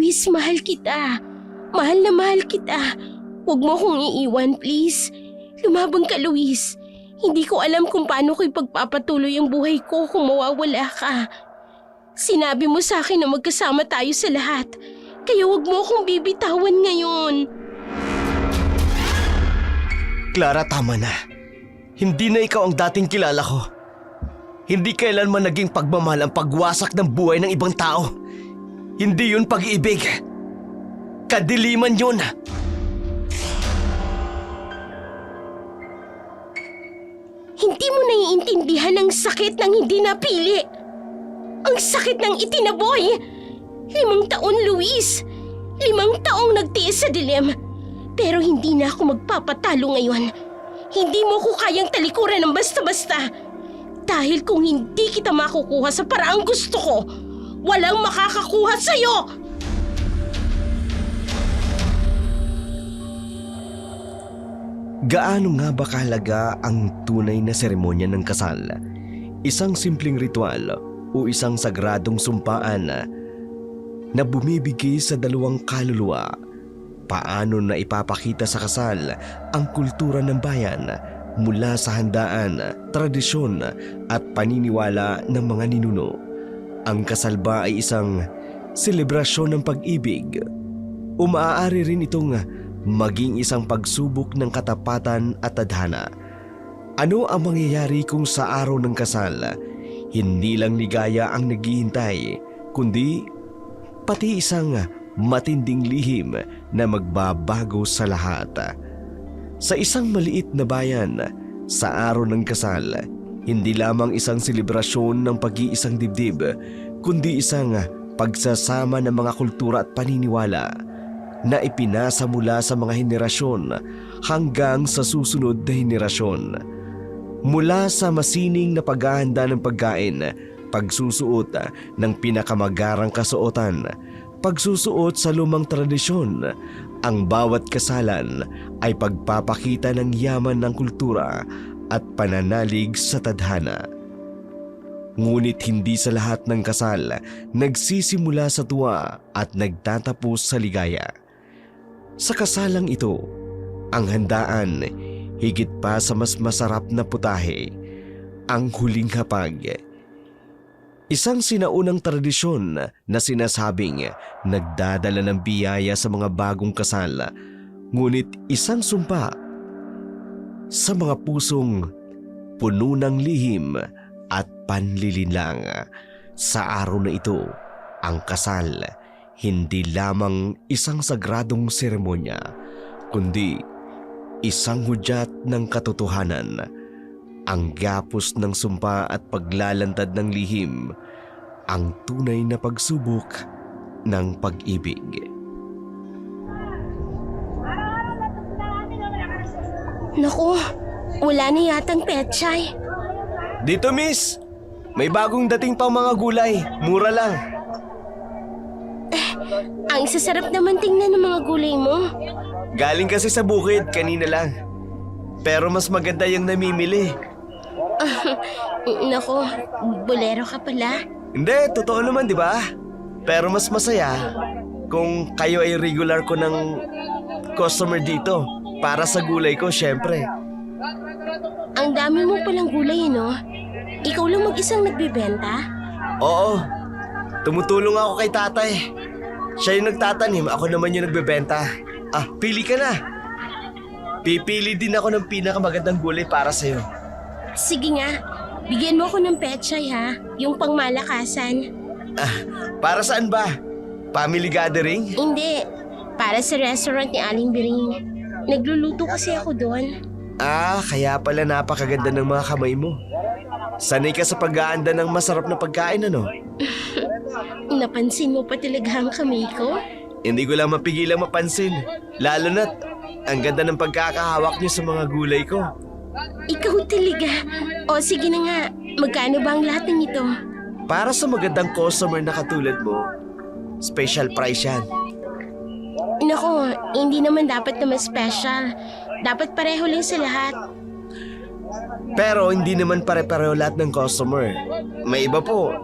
Luis, mahal kita. Mahal na mahal kita. Huwag mo akong iiwan, please. Lumabang ka, Luis. Hindi ko alam kung paano ko ipagpapatuloy ang buhay ko kung mawawala ka. Sinabi mo sa akin na magkasama tayo sa lahat. Kaya huwag mo akong bibitawan ngayon. Clara, tama na. Hindi na ikaw ang dating kilala ko. Hindi kailanman naging pagmamahal ang pagwasak ng buhay ng ibang tao. Hindi yun pag-ibig. Kadiliman yun. Hindi mo naiintindihan ang sakit ng hindi napili. Ang sakit ng itinaboy. 5 taon, Luis. 5 taong nagtiis sa dilim. Pero hindi na ako magpapatalo ngayon. Hindi mo ko kayang talikuran ng basta-basta. Dahil kung hindi kita makukuha sa paraang gusto ko, walang makakakuha sa'yo! Gaano nga ba kahalaga ang tunay na seremonya ng kasal? Isang simpleng ritual o isang sagradong sumpaan na bumibigay sa dalawang kaluluwa? Paano na ipapakita sa kasal ang kultura ng bayan mula sa handaan, tradisyon at paniniwala ng mga ninuno? Ang kasal ba ay isang selebrasyon ng pag-ibig? O maaari rin itong maging isang pagsubok ng katapatan at tadhana? Ano ang mangyayari kung sa araw ng kasal, hindi lang ligaya ang naghihintay, kundi pati isang matinding lihim na magbabago sa lahat? Sa isang maliit na bayan, sa araw ng kasal, hindi lamang isang selebrasyon ng pag-iisang dibdib, kundi isang pagsasama ng mga kultura at paniniwala na ipinasa mula sa mga henerasyon hanggang sa susunod na henerasyon. Mula sa masining na paghahanda ng pagkain, pagsusuot ng pinakamagarang kasuotan, pagsusuot sa lumang tradisyon, ang bawat kasalan ay pagpapakita ng yaman ng kultura at pananalig sa tadhana. Ngunit hindi sa lahat ng kasal nagsisimula sa tuwa at nagtatapos sa ligaya. Sa kasalang ito, ang handaan, higit pa sa mas masarap na putahe, ang huling hapag. Isang sinaunang tradisyon na sinasabing nagdadala ng biyaya sa mga bagong kasal, ngunit isang sumpa sa mga pusong puno ng lihim at panlilinlang. Sa araw na ito, ang kasal hindi lamang isang sagradong seremonya, kundi isang hudyat ng katotohanan. Ang gapos ng sumpa at paglalantad ng lihim, ang tunay na pagsubok ng pag-ibig. Naku, wala na yatang pechay. Dito, miss! May bagong dating pang mga gulay. Mura lang. Ang sasarap naman tingnan ng mga gulay mo. Galing kasi sa bukid kanina lang. Pero mas maganda yung namimili. Naku, bolero ka pala. Hindi, totoo naman, di ba? Pero mas masaya kung kayo ay regular ko ng customer dito. Para sa gulay ko, syempre. Ang dami mo palang gulay, no? Ikaw lang mag-isang nagbibenta? Oo, tumutulong ako kay tatay. Siya yung nagtatanim, ako naman yung nagbebenta. Pili ka na. Pipili din ako ng pinakamagandang gulay para sa'yo. Sige nga, bigyan mo ako ng pechay ha, yung pangmalakasan. Para saan ba? Family gathering? Hindi, para sa restaurant ni Aling Biring. Nagluluto kasi ako doon. Kaya pala napakaganda ng mga kamay mo. Sanay ka sa pag-aanda ng masarap na pagkain, ano? Napansin mo pa talaga ang kamay ko? Hindi ko lang mapigilang mapansin. Lalo na't ang ganda ng pagkakahawak niyo sa mga gulay ko. Ikaw talaga. O sige na nga, magkano ba ang lahat ng ito? Para sa magandang customer na katulad mo, special price yan. Naku, hindi naman dapat naman special. Dapat pareho lang sa lahat. Pero hindi naman pare-pareho lahat ng customer. May iba po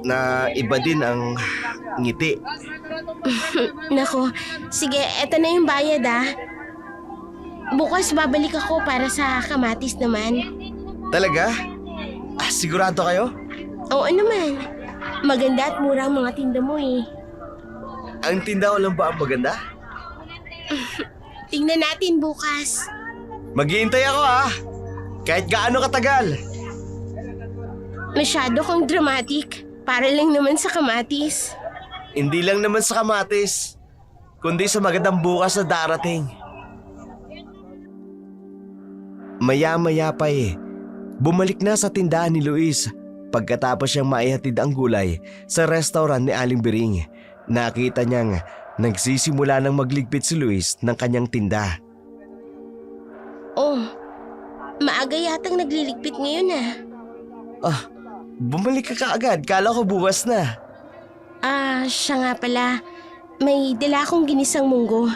na iba din ang ngiti. Nako, sige, eto na yung bayad Bukas babalik ako para sa kamatis naman. Talaga? Sigurado kayo? Oo naman. Maganda at mura ang mga tinda mo eh. Ang tinda ko lang ba ang maganda? Tingnan natin bukas. Maghihintay ako kahit gaano katagal. Masyado kang dramatic. Para lang naman sa kamatis. Hindi lang naman sa kamatis, kundi sa magandang bukas na darating. Maya-maya pa bumalik na sa tindahan ni Luis pagkatapos siyang maihatid ang gulay sa restaurant ni Aling Biring. Nakita niyang nagsisimula ng magligpit si Luis ng kanyang tinda. Oh, maaga yatang nagliligpit ngayon Bumalik ka kaagad, kala ko bukas na. Siya nga pala. May dala akong ginisang munggo.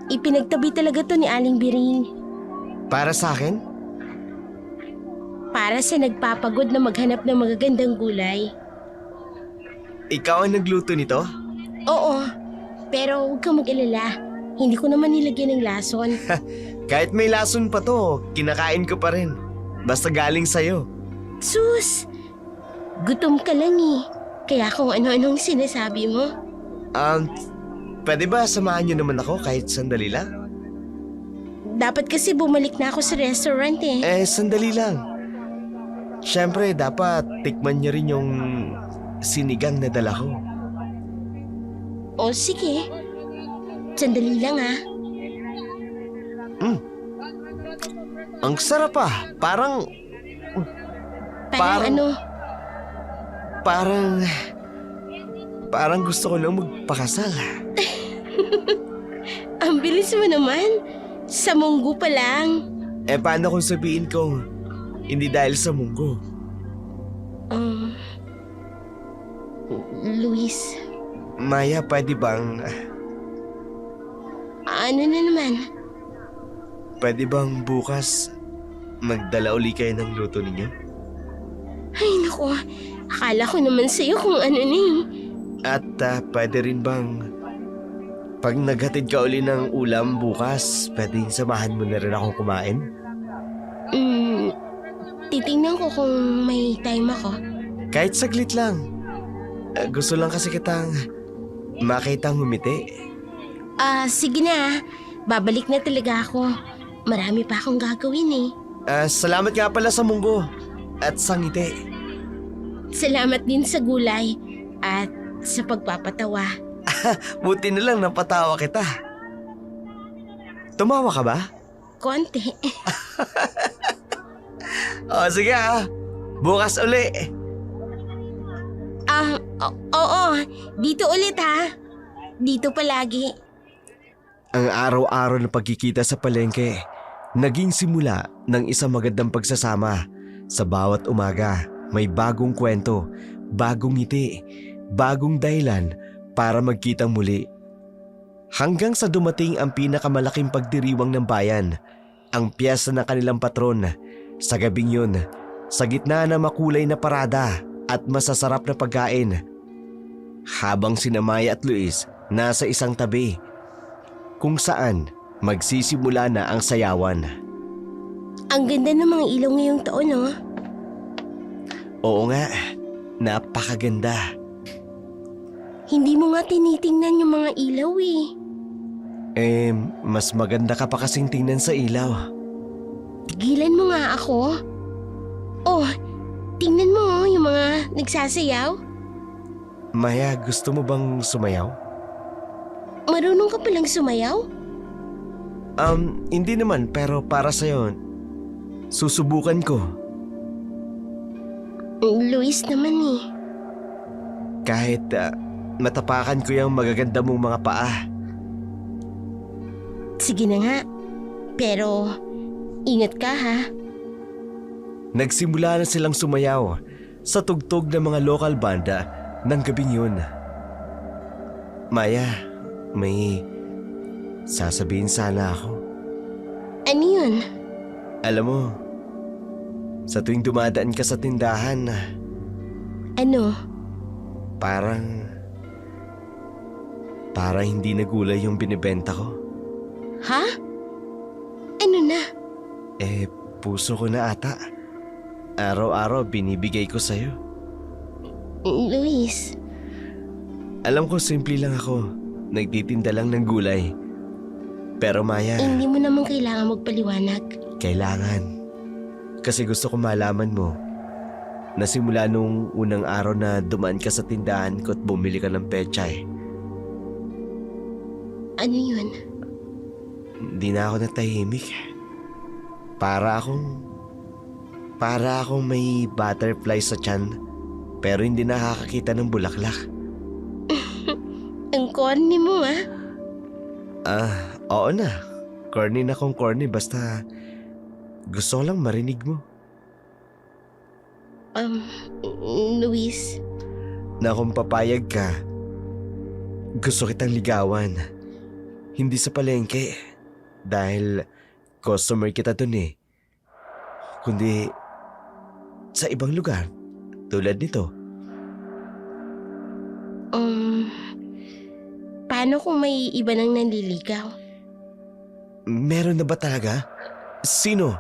Ipinagtabi talaga to ni Aling Biring. Para sa akin? Para sa nagpapagod na maghanap ng magagandang gulay. Ikaw ang nagluto nito? Oo, pero huwag kang mag-alala. Hindi ko naman nilagyan ng lason. Kahit may lason pa to, kinakain ko pa rin. Basta galing sa'yo. Sus! Gutom ka lang Kaya kung ano-anong sinasabi mo. Pwede ba samahan niyo naman ako kahit sandali lang? Dapat kasi bumalik na ako sa restaurant Sandali lang. Siyempre, dapat tikman niyo rin yung sinigang na dala ko. O sige. Sandali lang Ang sarap Parang ano? Parang gusto ko nang magpakasal. Ang bilis mo naman. Sa munggo pa lang. Paano kung sabihin kong hindi dahil sa munggo? Luis. Maya, pwede bang... Ano na naman? Pwede bang bukas magdala uli kayo ng luto ninyo? Ay naku, akala ko naman sa'yo kung ano na At pwede rin bang pag naghatid ka uli ng ulam bukas, pwedeng samahan mo na rin akong kumain? Titingnan ko kung may time ako. Kahit saglit lang. Gusto lang kasi kitang makitang humiti. Sige na. Babalik na talaga ako. Marami pa akong gagawin Salamat nga pala sa munggo at sa ngiti. Salamat din sa gulay at sa pagpapatawa. Buti na lang napatawa kita. Tumawa ka ba? Konti. Sige bukas uli. Oo. Dito ulit Dito palagi. Ang araw-araw na pagkikita sa palengke, naging simula ng isang magandang pagsasama. Sa bawat umaga, may bagong kwento, bagong ngiti, bagong dahilan para magkitang muli. Hanggang sa dumating ang pinakamalaking pagdiriwang ng bayan, ang piyesta ng kanilang patron. Sa gabing yun, sa gitna ng makulay na parada at masasarap na pagkain, habang sina Maya at Luis nasa isang tabi, kung saan magsisimula na ang sayawan. Ang ganda ng mga ilaw ngayong taon, Oo nga, napakaganda. Hindi mo nga tinitingnan yung mga ilaw Mas maganda ka pa kasing tingnan sa ilaw. Tigilan mo nga ako. Oh, tingnan mo yung mga nagsasayaw. Maya, gusto mo bang sumayaw? Marunong ka palang sumayaw? Hindi naman, pero para sa'yo, susubukan ko. Luis naman Kahit matapakan ko yung magaganda mong mga paa. Sige na nga, pero ingat ka Nagsimula na silang sumayaw sa tugtog ng mga local banda ng gabing yun. Maya, may sasabihin sana ako. Ano yun? Alam mo, sa tuwing dumadaan ka sa tindahan, Ano? parang Para hindi nagulay yung binibenta ko. Ha? Ano na? Puso ko na ata. Araw-araw binibigay ko sa'yo. Luis, Alam ko simple lang ako. Nagtitinda lang ng gulay. Pero Maya, hindi mo naman kailangan magpaliwanag. kailangan. Kasi gusto ko malaman mo na simula nung unang araw na dumaan ka sa tindahan ko at bumili ka ng pechay, Ano yun? hindi na ako natahimik. Para akong may butterfly sa tiyan pero hindi nakakakita ng bulaklak. Ang corny mo Oo na. Corny na kung corny basta gusto ko lang marinig mo. Luis, Na kung papayag ka, gusto kitang ligawan. Hindi sa palengke dahil customer kita dun kundi sa ibang lugar tulad nito. paano kung may iba nang nanliligaw? Meron na ba talaga? Sino?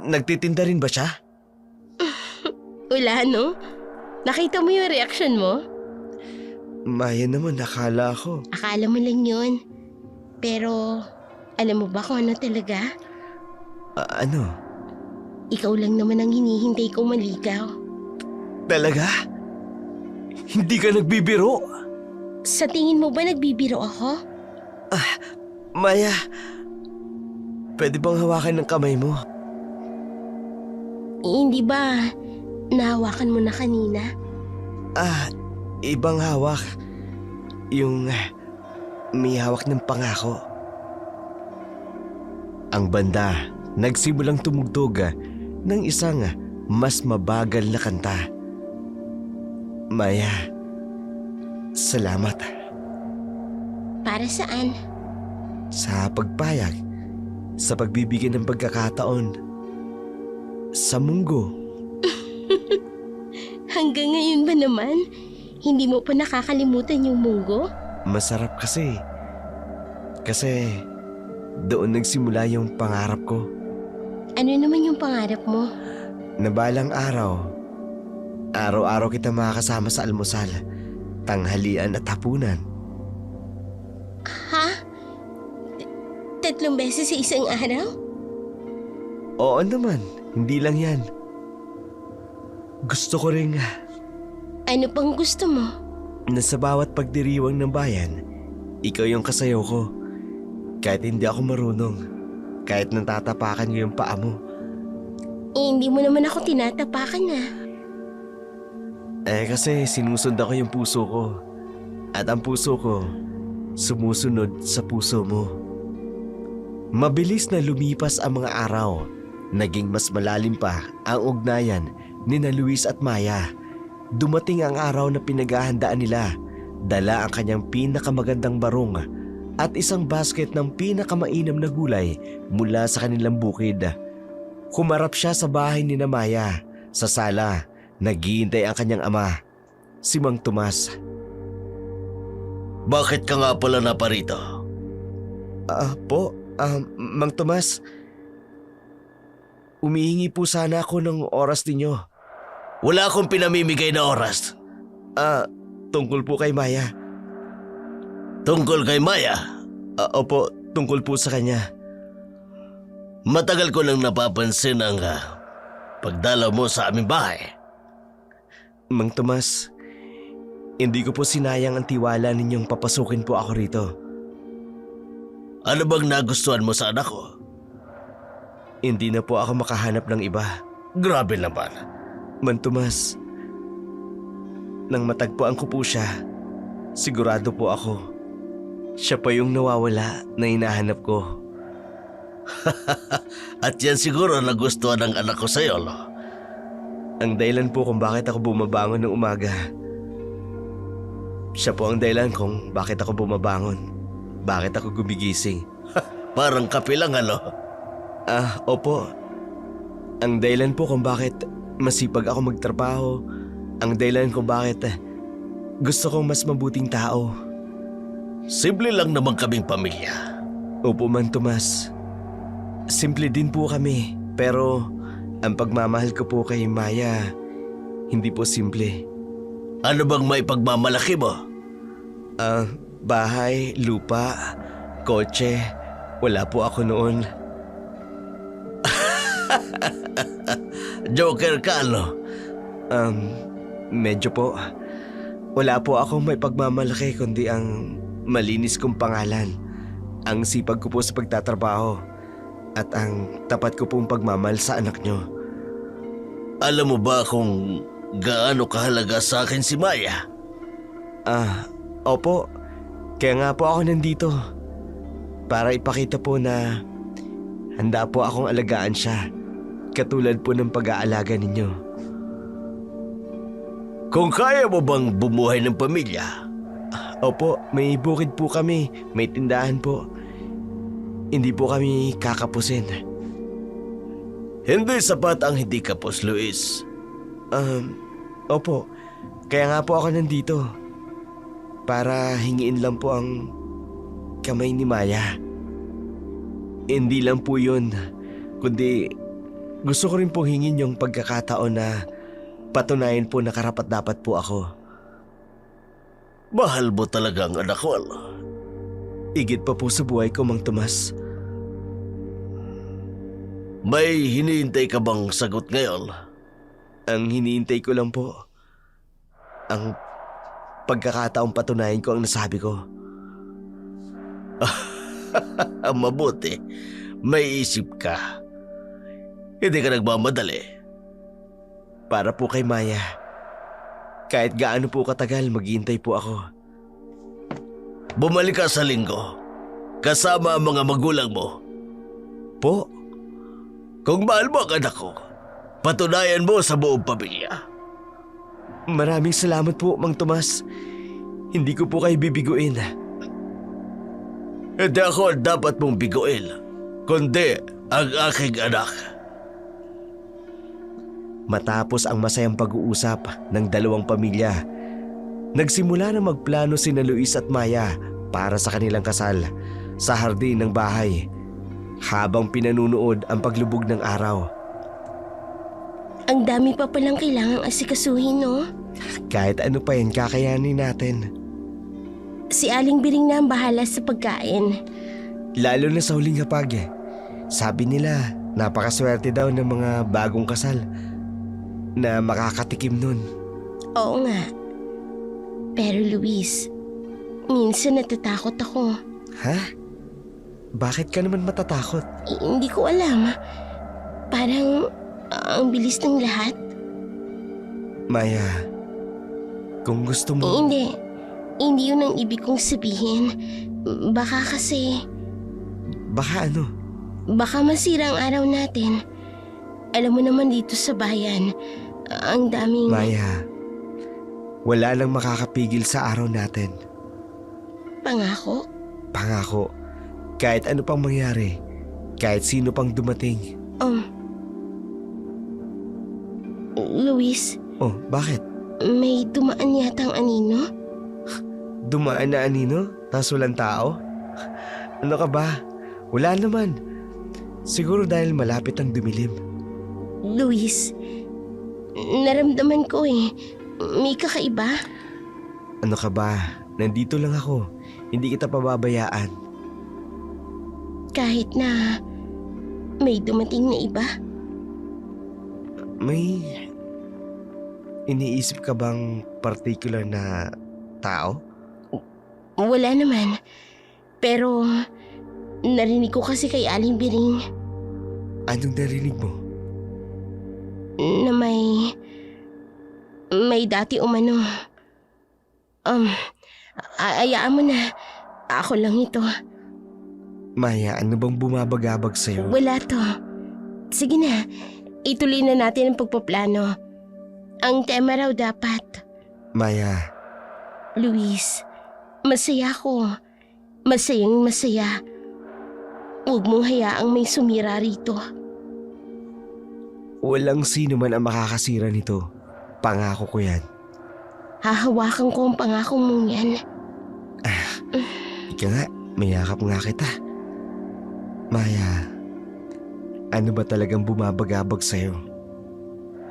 Nagtitinda rin ba siya? Wala, no? Nakita mo yung reaction mo? Maya naman, akala ko. Akala mo lang yun. Pero, alam mo ba kung ano talaga? Ano? Ikaw lang naman ang hinihintay kong maligaw. Talaga? Hindi ka nagbibiro? Sa tingin mo ba nagbibiro ako? Maya, pwede bang hawakan ng kamay mo? Hindi ba nahawakan mo na kanina? Ibang hawak. Yung may hawak ng pangako. Ang banda nagsimulang tumugtog ng isang mas mabagal na kanta. Maya, salamat Para saan? sa pagpayag, sa pagbibigay ng pagkakataon, sa munggo. Hanggang ngayon ba naman? Hindi mo pa nakakalimutan yung munggo? Masarap kasi. Kasi doon nagsimula yung pangarap ko. Ano naman yung pangarap mo? Na balang araw-araw kita makakasama sa almusal, tanghalian at hapunan. Ha? 3 beses sa isang araw? Oo naman, hindi lang yan. Gusto ko rin Ano pang gusto mo? na sa bawat pagdiriwang ng bayan, ikaw yung kasayaw ko. Kahit hindi ako marunong, kahit natatapakan ko yung paa mo. Hindi mo naman ako tinatapakan Kasi sinusundan ko yung puso ko. At ang puso ko, sumusunod sa puso mo. Mabilis na lumipas ang mga araw. Naging mas malalim pa ang ugnayan ni na Luis at Maya. Dumating ang araw na pinaghahandaan nila. Dala ang kanyang pinakamagandang barong at isang basket ng pinakamainam na gulay mula sa kanilang bukid. Humarap siya sa bahay ni na Maya. Sa sala, naghihintay ang kanyang ama, si Mang Tomas. Bakit ka nga pala naparito? Mang Tomas, umihingi po sana ako ng oras ninyo. Wala akong pinamimigay na oras. Tungkol po kay Maya. Tungkol kay Maya, Opo, tungkol po sa kanya. matagal ko nang napapansin ang pagdalaw mo sa aming bahay. Mang Tomas, hindi ko po sinayang ang tiwala ninyong papasukin po ako rito. Ano bang nagustuhan mo sa anak ko? Hindi na po ako makahanap ng iba. Grabe naman. Mang Tomas, nang matagpuan ko po siya, sigurado po ako, siya pa yung nawawala na hinahanap ko. At yan siguro nagustuhan ng anak ko sa'yo, no? Ang dahilan po kung bakit ako bumabangon ng umaga. Siya po ang dahilan kung bakit ako bumabangon. Bakit ako gumigising. Parang kape lang, ano? Opo. Ang dahilan po kung bakit masipag ako magtrabaho. Ang dahilan kung bakit gusto kong mas mabuting tao. Simple lang naman kaming pamilya. Opo, Mang Tomas. Simple din po kami, pero ang pagmamahal ko po kay Maya, hindi po simple. Ano bang may pagmamalaki mo? Bahay, lupa, kotse, wala po ako noon. Joker ka, ano? Medyo po. Wala po akong may pagmamalaki kundi ang malinis kong pangalan, ang sipag ko po sa pagtatrabaho, at ang tapat ko pong pagmamahal sa anak nyo. Alam mo ba kung gaano kahalaga sa akin si Maya? Opo. Kaya nga po ako nandito. Para ipakita po na handa po akong alagaan siya, katulad po ng pag-aalaga ninyo. Kung kaya mo bang bumuhay ng pamilya? Opo, may bukid po kami, may tindahan po. Hindi po kami kakapusin. Hindi sapat ang hindi kapos, Luis. Opo, kaya nga po ako nandito. Para hingiin lang po ang kamay ni Maya. Hindi lang po yun, kundi gusto ko rin po hingin yung pagkakataon na patunayan po na karapat-dapat po ako. Mahal mo talaga ang anak ko. Igit pa po sa buhay ko, Mang Tomas. May hinihintay ka bang sagot ngayon? Ang hinihintay ko lang po, ang pagkakataong patunayan ko ang nasabi ko. Mabuti, may isip ka. Hindi ka nagmamadali. Para po kay Maya, kahit gaano po katagal, maghihintay po ako. Bumalik ka sa linggo, kasama ang mga magulang mo. Po? Kung mahal mo ang anak ko, patunayan mo sa buong pamilya. Maraming salamat po, Mang Tomas. Hindi ko po kayo bibiguin. Hindi ako ang dapat mong biguin, kundi ang aking anak. Matapos ang masayang pag-uusap ng dalawang pamilya, nagsimula na magplano sina Luis at Maya para sa kanilang kasal sa hardin ng bahay habang pinanunood ang paglubog ng araw. Ang dami pa palang kailangang asikasuhin, no? Kahit ano pa yan, kakayanin natin. Si Aling Biring na ang bahala sa pagkain. Lalo na sa huling hapag. Sabi nila, napakaswerte daw ng mga bagong kasal na makakatikim nun. Oo nga. Pero Luis, minsan natatakot ako. Ha? Bakit ka naman matatakot? Hindi ko alam. Parang ang bilis ng lahat. Maya, kung gusto mo... Hindi yun ang ibig kong sabihin. Baka kasi... Baka ano? Baka masira ang araw natin. Alam mo naman dito sa bayan, ang daming... Maya, wala lang makakapigil sa araw natin. Pangako? Pangako. Kahit ano pang mangyari, kahit sino pang dumating. Luis, Oh, bakit? may dumaan yatang anino? Dumaan na anino? Tas walang tao? Ano ka ba? Wala naman. Siguro dahil malapit ang dumilim. Luis, naramdaman ko may kakaiba. Ano ka ba? Nandito lang ako. Hindi kita pababayaan. Kahit na may dumating na iba. May iniisip ka bang particular na tao? Wala naman. Pero narinig ko kasi kay Aling Biring Anong narinig mo? na may dati umano. Ayaan mo na. Ako lang ito. Maya, ano bang bumabagabag sa'yo? Wala to. Sige na. Ituloy na natin ang pagpaplano. Ang tema raw dapat. Maya, Luis, masaya ko. Masayang masaya. Huwag mong hayaang may sumira rito. walang sino man ang makakasira nito. Pangako ko yan. Hahawakan ko ang pangako mong yan. Halika nga, mayakap nga kita. Maya, ano ba talagang bumabagabag sa'yo?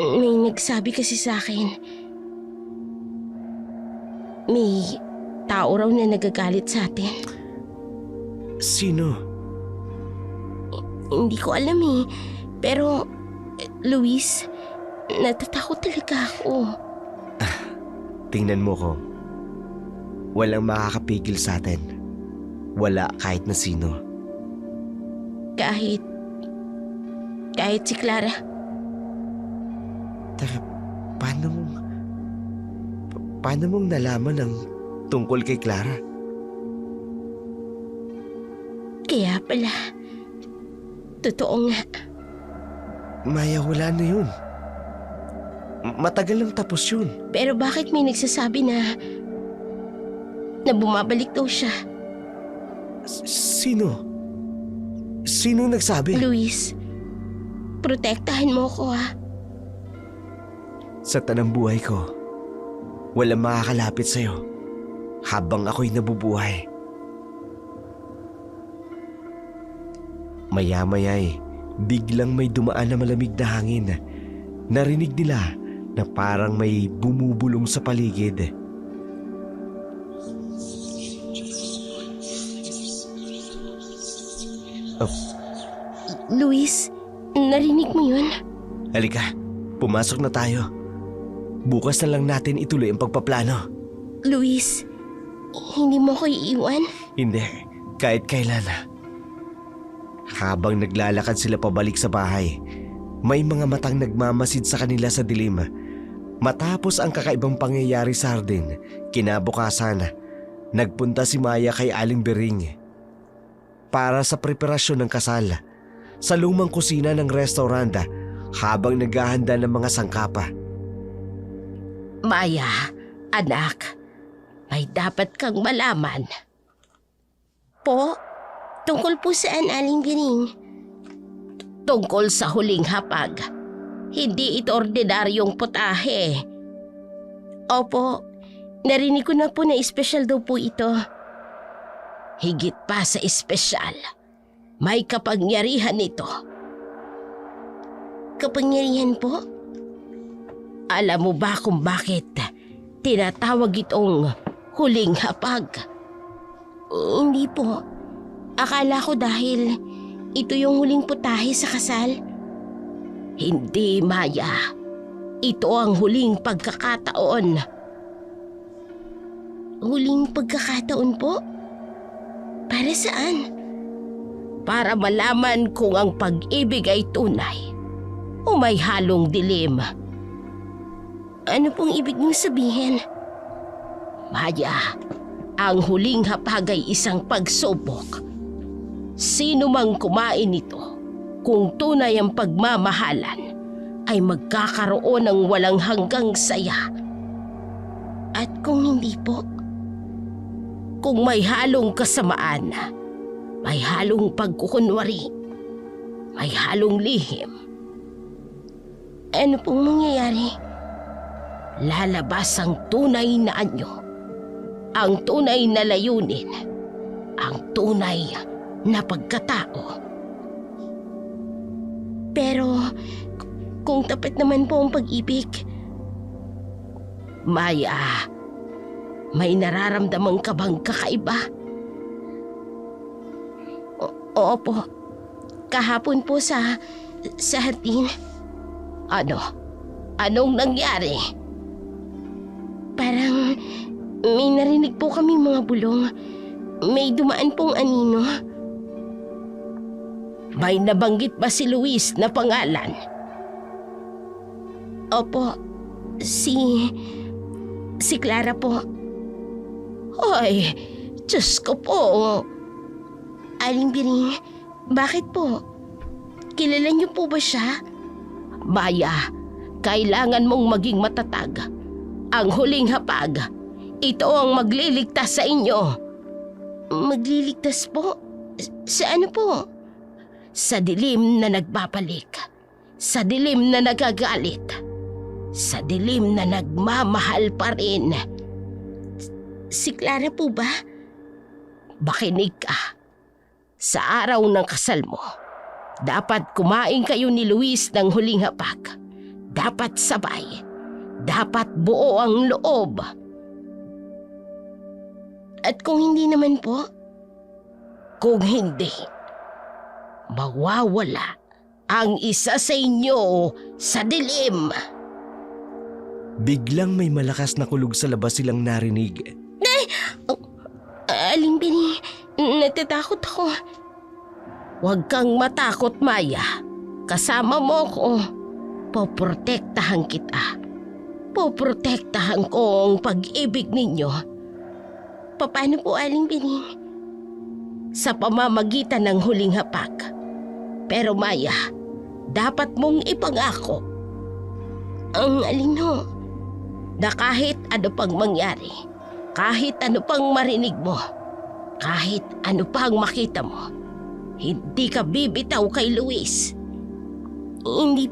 May nagsabi kasi sa akin. May tao raw na nagagalit sa atin. Sino? Hindi ko alam eh. Pero, Luis, natatakot talaga ako. Tingnan mo ko. Walang makakapigil sa atin. Wala kahit na sino. Kahit si Clara. Teka, paano mong nalaman ang tungkol kay Clara? Kaya pala, totoo nga. Maya, wala na yun. Matagal lang tapos yun. Pero bakit may nagsasabi na bumabalik daw siya? Sino? Sino nagsabi? Luis, protektahan mo ko ha. Sa tanang buhay ko, walang makakalapit sa'yo habang ako'y nabubuhay. Maya-maya biglang may dumaan na malamig na hangin. Narinig nila na parang may bumubulong sa paligid. Luis, narinig mo yun? Halika, pumasok na tayo. Bukas na lang natin ituloy ang pagpaplano. Luis, hindi mo ko iiwan? Hindi, kahit kailan. Habang naglalakad sila pabalik sa bahay, may mga matang nagmamasid sa kanila sa dilim. Matapos ang kakaibang pangyayari sa hardin, kinabukasan, nagpunta si Maya kay Aling Bering para sa preparasyon ng kasal sa lumang kusina ng restaurant habang naghahanda ng mga sangkapa. Maya, anak, may dapat kang malaman. Po, tungkol po saan, Aling Biring? Tungkol sa huling hapag. Hindi ito ordinaryong putahe. Opo, narinig ko na po na espesyal daw po ito. Higit pa sa espesyal, may kapangyarihan ito. Kapangyarihan po? Alam mo ba kung bakit tinatawag itong huling hapag? Hindi po. Akala ko dahil ito yung huling putahe sa kasal. Hindi, Maya. Ito ang huling pagkakataon. Huling pagkakataon po? Para saan? Para malaman kung ang pag-ibig ay tunay o may halong dilim. Ano pong ibig mong sabihin? Maya, ang huling hapag ay isang pagsubok. Sino mang kumain nito, kung tunay ang pagmamahalan, ay magkakaroon ng walang hanggang saya. At kung hindi po, kung may halong kasamaan, may halong pagkukunwari, may halong lihim, ano pong mangyayari? Lalabas ang tunay na anyo, ang tunay na layunin, ang tunay na pagkatao. Pero kung tapat naman po ang pag-ibig, Maya, may nararamdaman ka bang kakaiba? Opo, kahapon po sa hardin. Anong nangyari? Parang may narinig po kami mga bulong. May dumaan pong anino. May nabanggit ba si Luis na pangalan? Opo, si Clara po. Ay, Diyos ko po. Aling Biring, bakit po? Kilala niyo po ba siya? Maya, kailangan mong maging matatag. Ang huling hapag, ito ang magliligtas sa inyo. Magliligtas po? Sa ano po? Sa dilim na nagbabalik. Sa dilim na nagagalit. Sa dilim na nagmamahal pa rin. Si Clara po ba? Bakinig ka. Sa araw ng kasal mo, dapat kumain kayo ni Luis ng huling hapag. Dapat sabay. Dapat buo ang loob. At kung hindi naman po? Kung hindi, mawawala ang isa sa inyo sa dilim. Biglang may malakas na kulog sa labas silang narinig. Aling Bini, natatakot ako. Huwag kang matakot, Maya. Kasama mo ko. Poprotektahan kita. Poprotektahan ko ang pag-ibig ninyo. Paano po, Aling Bini? Sa pamamagitan ng huling hapag. Pero Maya, dapat mong ipangako. Ang alin ho, na kahit ano pang mangyari, kahit ano pang marinig mo, kahit ano pang makita mo, hindi ka bibitaw kay Luis. Hindi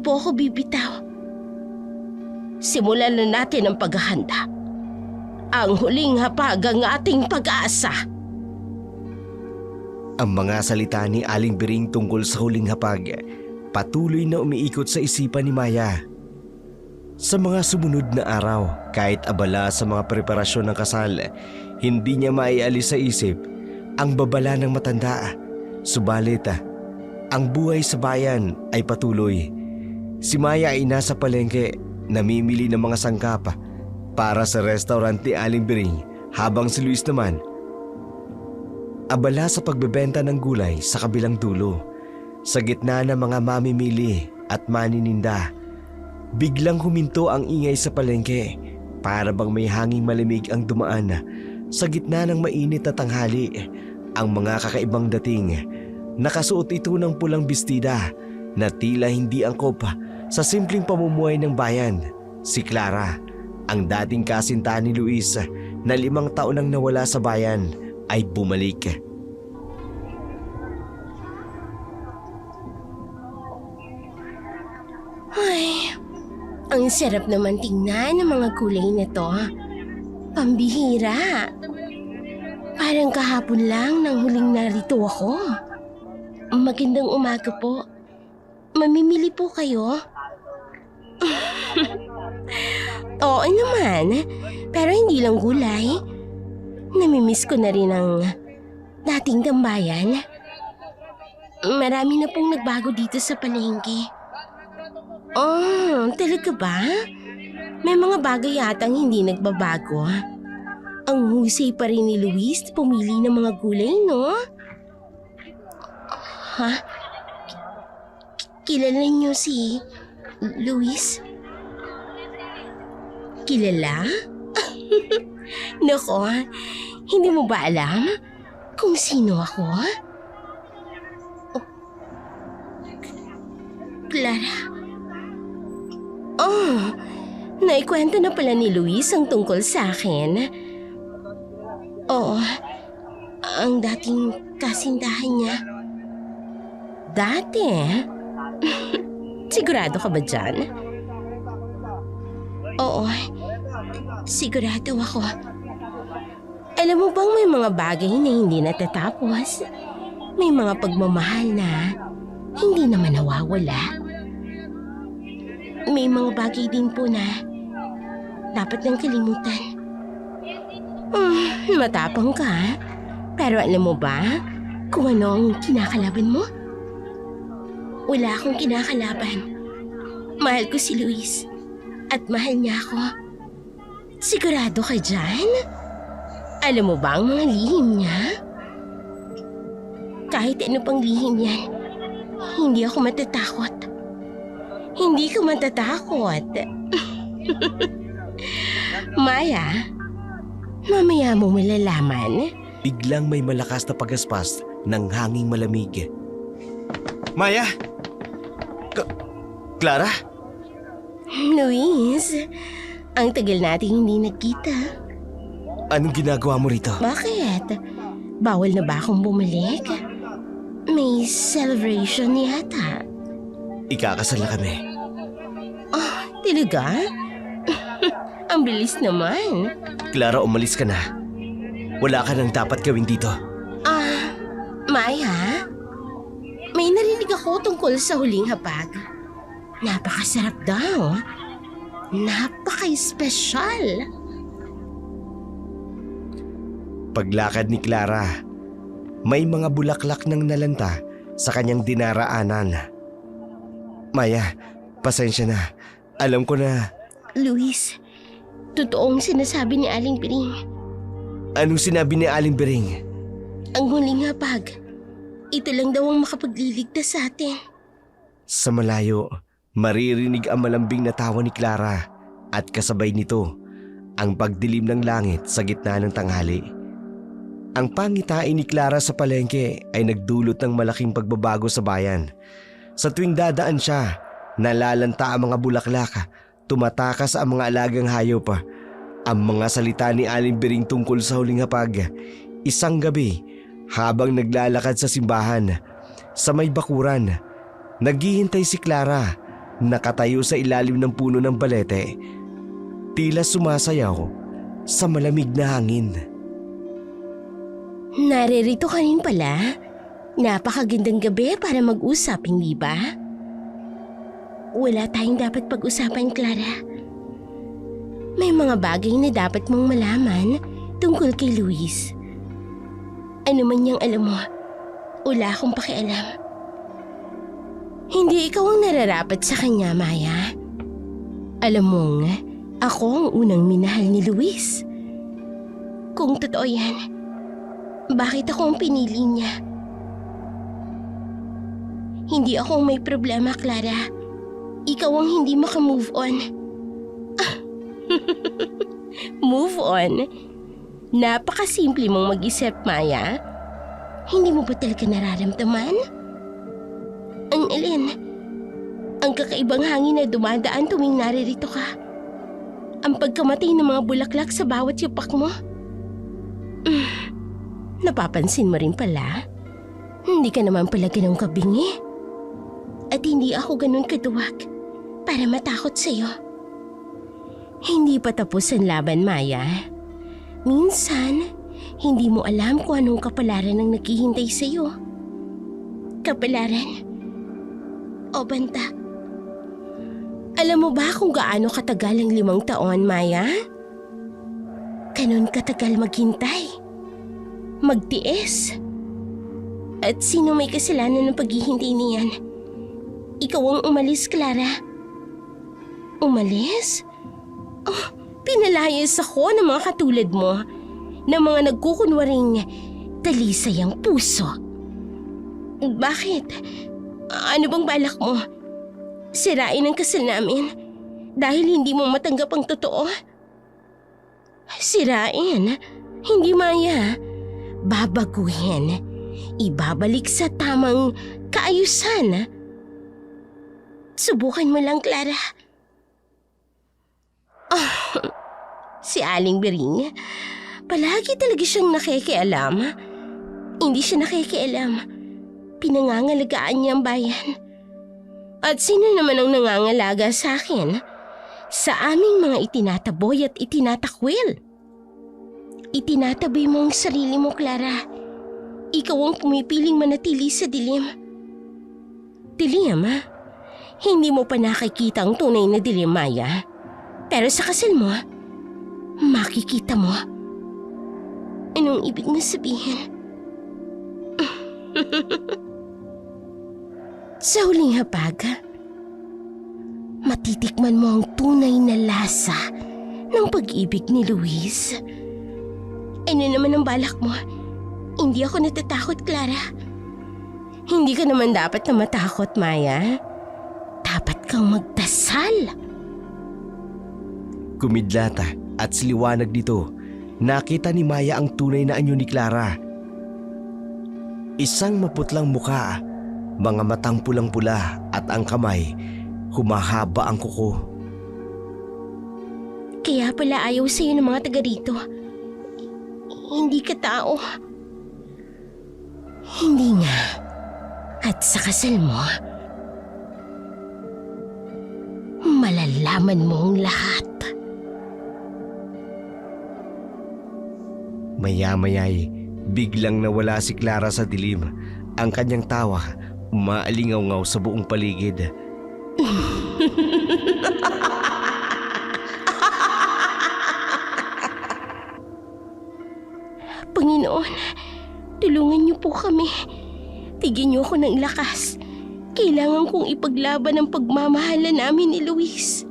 po ako bibitaw. Simulan na natin ang paghahanda. Ang huling hapag ang ating pag-asa. Ang mga salita ni Aling Biring tungkol sa huling hapag patuloy na umiikot sa isipan ni Maya. Sa mga sumunod na araw, kahit abala sa mga preparasyon ng kasal, hindi niya maialis sa isip ang babala ng matanda. Subalit, ang buhay sa bayan ay patuloy. Si Maya ay nasa palengke, namimili ng mga sangkap para sa restaurant ni Aling Biring, habang si Luis naman abala sa pagbebenta ng gulay sa kabilang dulo. Sa gitna ng mga mamimili at manininda, biglang huminto ang ingay sa palengke, para bang may hanging malamig ang dumaan sa gitna ng mainit na tanghali. Ang mga kakaibang dating, nakasuot ito ng pulang bestida na tila hindi angkop sa simpleng pamumuhay ng bayan. Si Clara, ang dating kasintahan ni Luis na 5 taon nang nawala sa bayan, ay bumalik. Ay, ang sarap naman tingnan ng mga kulay na to. Pambihira. Parang kahapon lang nang huling narito ako. Magandang umaga po. Mamimili po kayo? Oo naman, pero hindi lang gulay. Namimiss ko na rin ang dating tambayan. Marami na pong nagbago dito sa palengke. Oh, talaga ba? May mga bagay yatang hindi nagbabago. Ang husay pa rin ni Luis pumili ng mga gulay, no? Ha? Kilala niyo si Luis? Kilala? Nako, hindi mo ba alam kung sino ako? Oh. Clara. Oh, naikwento na pala ni Luis ang tungkol sa akin. Oo, ang dating kasindahan niya. Dati? Sigurado ka ba dyan? Oo, sigurado ako. Alam mo bang may mga bagay na hindi natatapos? May mga pagmamahal na hindi naman nawawala. May mga bagay din po na dapat nang kalimutan. Matapang ka, pero alam mo ba kung ano ang kinakalaban mo? Wala akong kinakalaban. Mahal ko si Luis at mahal niya ako. Sigurado ka dyan? Alam mo ba ang mga lihim niya? Kahit ano pang lihim yan, hindi ako matatakot. Hindi ko matatakot. Maya, mamaya mo malalaman. Biglang may malakas na pagaspas ng hanging malamig. Maya! Clara? Luis, ang tagal nating hindi nagkita. Anong ginagawa mo rito? Bakit? Bawal na ba akong bumalik? May celebration yata. Ikakasal na kami. Oh, talaga? Ang bilis naman. Clara, umalis ka na. Wala ka nang dapat gawin dito. Maya? May narinig ako tungkol sa huling hapag. Napakasarap daw. Napaka-espesyal. Paglakad ni Clara, may mga bulaklak ng nalanta sa kanyang dinaraanan. Maya, pasensya na. Alam ko na. Luis, totoong sinasabi ni Aling Piring. Anong sinabi ni Aling Bering? Ang huling hapag, ito lang daw ang makapagliligtas sa atin. Sa malayo, maririnig ang malambing na tawa ni Clara at kasabay nito ang pagdilim ng langit sa gitna ng tanghali. Ang pangitain ni Clara sa palengke ay nagdulot ng malaking pagbabago sa bayan. Sa tuwing dadaan siya, nalalanta ang mga bulaklak, tumatakas ang mga alagang hayop. Ang mga salita ni Aling Bering tungkol sa huling hapag. Isang gabi, habang naglalakad sa simbahan, sa may bakuran, naghihintay si Clara, nakatayo sa ilalim ng puno ng balete. Tila sumasayaw sa malamig na hangin. Naririto ka rin pala. Napakagandang gabi para mag-usap, hindi ba? Wala tayong dapat pag-usapan, Clara. May mga bagay na dapat mong malaman tungkol kay Luis. Ano man niyang alam mo, wala akong pakialam. Hindi ikaw ang nararapat sa kanya, Maya. Alam mong, ako ang unang minahal ni Luis. Kung totoo yan, bakit ako ang pinili niya? Hindi ako ang may problema, Clara. Ikaw ang hindi makamove on. Move on? Napakasimple mong mag-isip, Maya. Hindi mo ba talaga nararamdaman? Ang alin? Ang kakaibang hangin na dumadaan tuwing naririto ka. Ang pagkamatay ng mga bulaklak sa bawat yapak mo. Napapansin mo rin pala. Hindi ka naman pala ganun kabingi. At hindi ako ganun kaduwag para matakot sa'yo. Hindi pa tapos ang laban, Maya. Minsan, hindi mo alam kung anong kapalaran ang naghihintay sa'yo. Kapalaran o banta. Alam mo ba kung gaano katagal ang 5 taon, Maya? Ganun katagal maghintay. Magtiis. At sino may kasalanan ng paghihintay niyan? Ikaw ang umalis, Clara. Umalis? Oh, pinalayas ako ng mga katulad mo, ng mga nagkukunwaring talisay ang puso. Bakit? Ano bang balak mo? Sirain ang kasal namin dahil hindi mo matanggap ang totoo? Sirain? Hindi, Maya. Babaguhin. Ibabalik sa tamang kaayusan. Subukan mo lang, Clara. Si Aling Bering, palagi talaga siyang nakikialam. Hindi siya nakikialam. Pinangangalagaan niya ang bayan. At sino naman ang nangangalaga sa akin? Sa aming mga itinataboy at itinatakwil. Itinataboy mo ang sarili mo, Clara. Ikaw ang pumipiling manatili sa dilim. Dilim, ha? Hindi mo pa nakikita ang tunay na dilim, Maya. Pero sa kasal mo, makikita mo. Anong ibig na sabihin? Sa huling hapag, matitikman mo ang tunay na lasa ng pag-ibig ni Luis. Ano naman ang balak mo? Hindi ako natatakot, Clara. Hindi ka naman dapat na matakot, Maya. Dapat kang magdasal. Kumidlata at sa liwanag nito, nakita ni Maya ang tunay na anyo ni Clara. Isang maputlang mukha, mga matang pulang-pula at ang kamay, humahaba ang kuko. Kaya pala ayaw sa'yo ng mga taga rito. Hindi ka tao. Hindi nga. At sa kasal mo, malalaman mo ang lahat. Maya-maya'y biglang nawala si Clara sa dilim. Ang kanyang tawa umaalingaw-ngaw sa buong paligid. Panginoon, tulungan niyo po kami. Tigyan niyo ako ng lakas. Kailangan kong ipaglaban ang pagmamahalan namin ni Luis.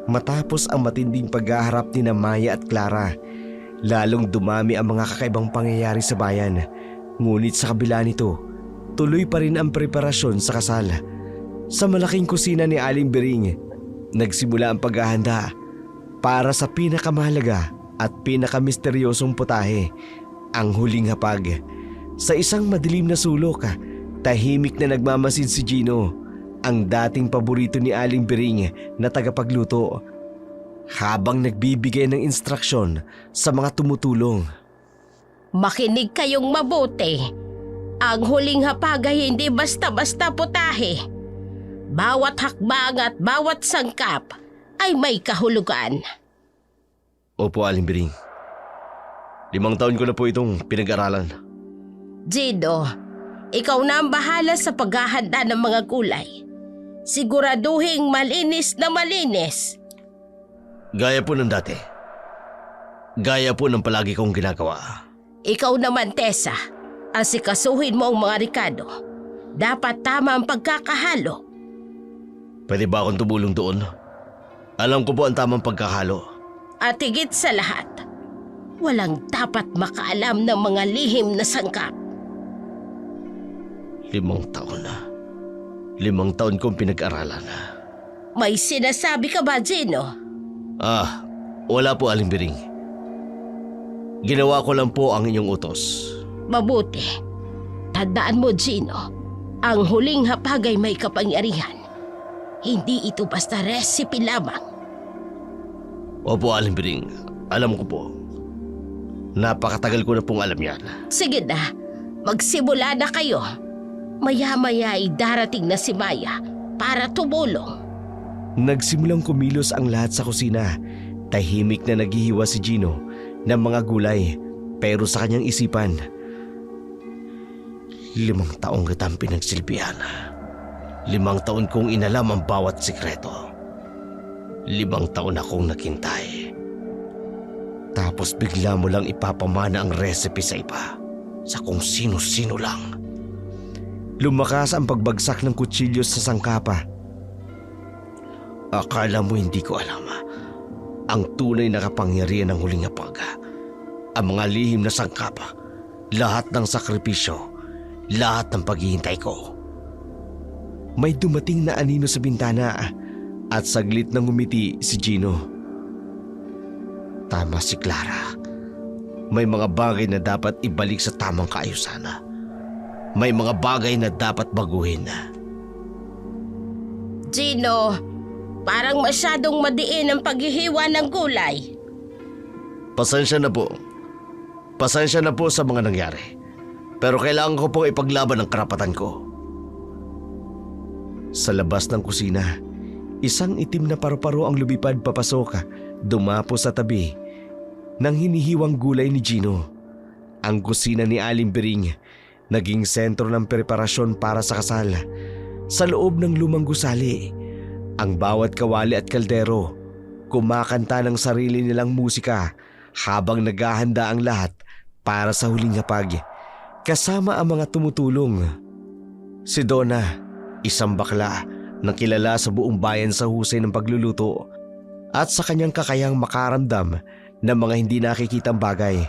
Matapos ang matinding paghaharap ni Maya at Clara, lalong dumami ang mga kakaibang pangyayari sa bayan. Ngunit sa kabila nito, tuloy pa rin ang preparasyon sa kasal. Sa malaking kusina ni Aling Bering, nagsimula ang paghahanda para sa pinakamahalaga at pinakamisteryosong putahe, ang huling hapag. Sa isang madilim na sulok, tahimik na nagmamasid si Gino, ang dating paborito ni Aling Bering na tagapagluto, habang nagbibigay ng instruksyon sa mga tumutulong. Makinig kayong mabuti. Ang huling hapag ay hindi basta-basta putahe. Bawat hakbang at bawat sangkap ay may kahulugan. Opo, Aling Bering. 5 taon ko na po itong pinag-aralan. Gino, ikaw na ang bahala sa paghahanda ng mga gulay. Siguraduhing malinis na malinis. Gaya po ng dati. Gaya po ng palagi kong ginagawa. Ikaw naman, Tessa, asikasuhin mo ang mga Ricardo. Dapat tama ang pagkakahalo. Pwede ba akong tumulong doon? Alam ko po ang tamang pagkahalo. At higit sa lahat, walang dapat makaalam ng mga lihim na sangkap. 5 taon na. 5 taon kong pinag-aralan. May sinasabi ka ba, Gino? Wala po, Aling Bering. Ginawa ko lang po ang inyong utos. Mabuti. Tandaan mo, Gino, ang huling hapag ay may kapangyarihan. Hindi ito basta recipe lamang. Opo, Aling Bering. Alam ko po. Napakatagal ko na pong alam yan. Sige na, magsimula na kayo. Maya-maya ay darating na si Maya para tumulong. Nagsimulang kumilos ang lahat sa kusina. Tahimik na naghihiwa si Gino ng mga gulay, pero sa kanyang isipan, 5 taong kitang pinagsilbihan. 5 taon kong inalam ang bawat sikreto. 5 taon akong naghintay. Tapos bigla mo lang ipapamana ang recipe sa iba, sa kung sino-sino lang. Lumakas ang pagbagsak ng kutsilyo sa sangkapa. Akala mo hindi ko alam ang tunay na kapangyarihan ng huling hapag. Ang mga lihim na sangkap, lahat ng sakripisyo, lahat ng paghihintay ko. May dumating na anino sa bintana at saglit nang ngumiti si Gino. Tama si Clara. May mga bagay na dapat ibalik sa tamang kaayusan. May mga bagay na dapat baguhin. Gino, parang masyadong madiin ang paghihiwa ng gulay. Pasensya na po. Pasensya na po sa mga nangyari. Pero kailangan ko pong ipaglaban ang karapatan ko. Sa labas ng kusina, isang itim na paru-paro ang lumipad papasok, dumapo sa tabi ng hinihiwang gulay ni Gino. Ang kusina ni Aling Bering naging sentro ng preparasyon para sa kasal. Sa loob ng lumang gusali, ang bawat kawali at kaldero kumakanta ng sarili nilang musika habang naghahanda ang lahat para sa huling hapag, kasama ang mga tumutulong. Si Donna, isang bakla na kilala sa buong bayan sa husay ng pagluluto at sa kanyang kakayang makaramdam ng mga hindi nakikitang bagay.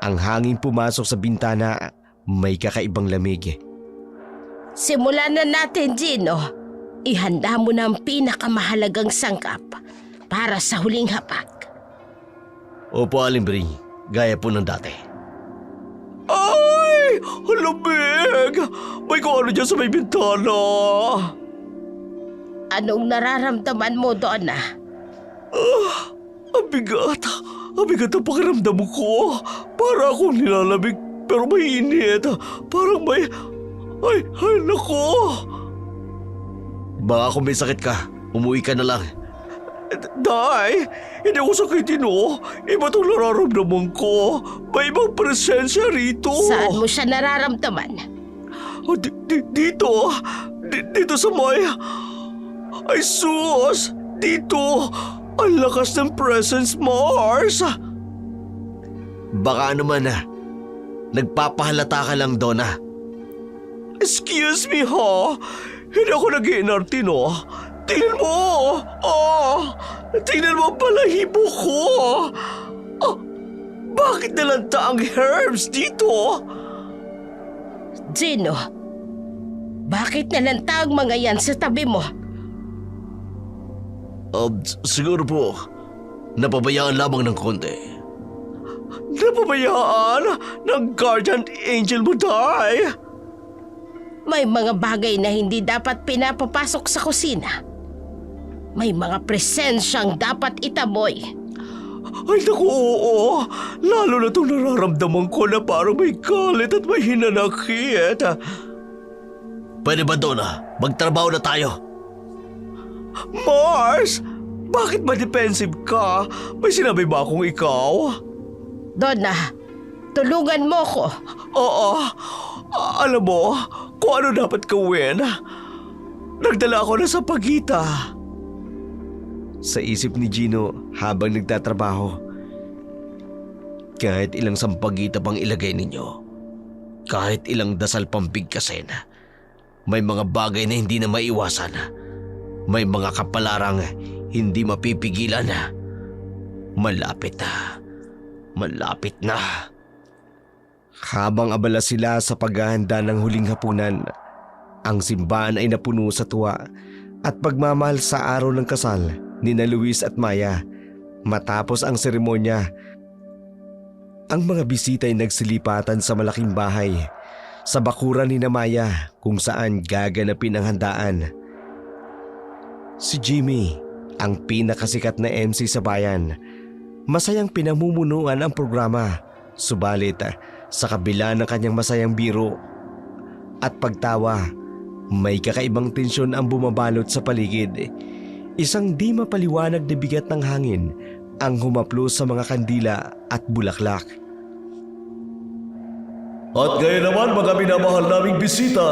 Ang hangin pumasok sa bintana, may kakaibang lamig. Simulan na natin, Gino. Ihanda mo na ang pinakamahalagang sangkap para sa huling hapag. Opo, Aling Bering. Gaya po ng dati. Ay! Lamig! May kung ano dyan sa may bintana! Anong nararamdaman mo, Donna? Ang bigat! Ang bigat ang pakiramdam ko! Para akong nilalamig pero may init. Parang may... Ay, naku! Baka kung may sakit ka, umuwi ka na lang. Day, hindi ako sakitin oh. Iba itong nararamdaman ko. May ibang presensya rito. Saan mo siya nararamdaman? Dito. Dito sa may... Ay sus! Dito! Ang lakas ng presence, Mars! Baka naman nagpapahalata ka lang, Donna. Excuse me ha? Hindi ako nag-iinarte no? Tingnan mo! Tingnan mo ang balahibo ko! Bakit nalanta ang herbs dito? Gino, bakit nalanta ang mga yan sa tabi mo? Siguro po, napabayaan lamang ng konti. Napabayaan ng guardian angel mo, Day! May mga bagay na hindi dapat pinapapasok sa kusina. May mga presensyang dapat itaboy. Ay naku, oo. Lalo na itong nararamdaman ko na parang may galit at may hinanakit. Pwede ba, Donna? Magtrabaho na tayo. Mars! Bakit ba defensive ka? May sinabi ba akong ikaw? Donna, tulungan mo ko. Oo. Alam mo, kung ano dapat gawin. Nagdala ako na sa pagita. Sa isip ni Gino habang nagtatrabaho. Kahit ilang sampagita pang ilagay ninyo, kahit ilang dasal pang bigkasin, may mga bagay na hindi na maiwasan. May mga kapalarang hindi mapipigilan. Malapit na. Malapit na. Habang abala sila sa paghahanda ng huling hapunan, ang simbahan ay napuno sa tuwa at pagmamahal sa araw ng kasal ni na Luis at Maya. Matapos ang seremonya, ang mga bisita ay nagsilipatan sa malaking bahay sa bakuran ni na Maya kung saan gaganapin ang handaan. Si Jimmy, ang pinakasikat na MC sa bayan, masayang pinamumunuan ang programa. Subalit sa kabila ng kanyang masayang biro at pagtawa, may kakaibang tensyon ang bumabalot sa paligid. Isang di mapaliwanag na bigat ng hangin ang humaplos sa mga kandila at bulaklak. At ngayon naman mga minamahal naming bisita,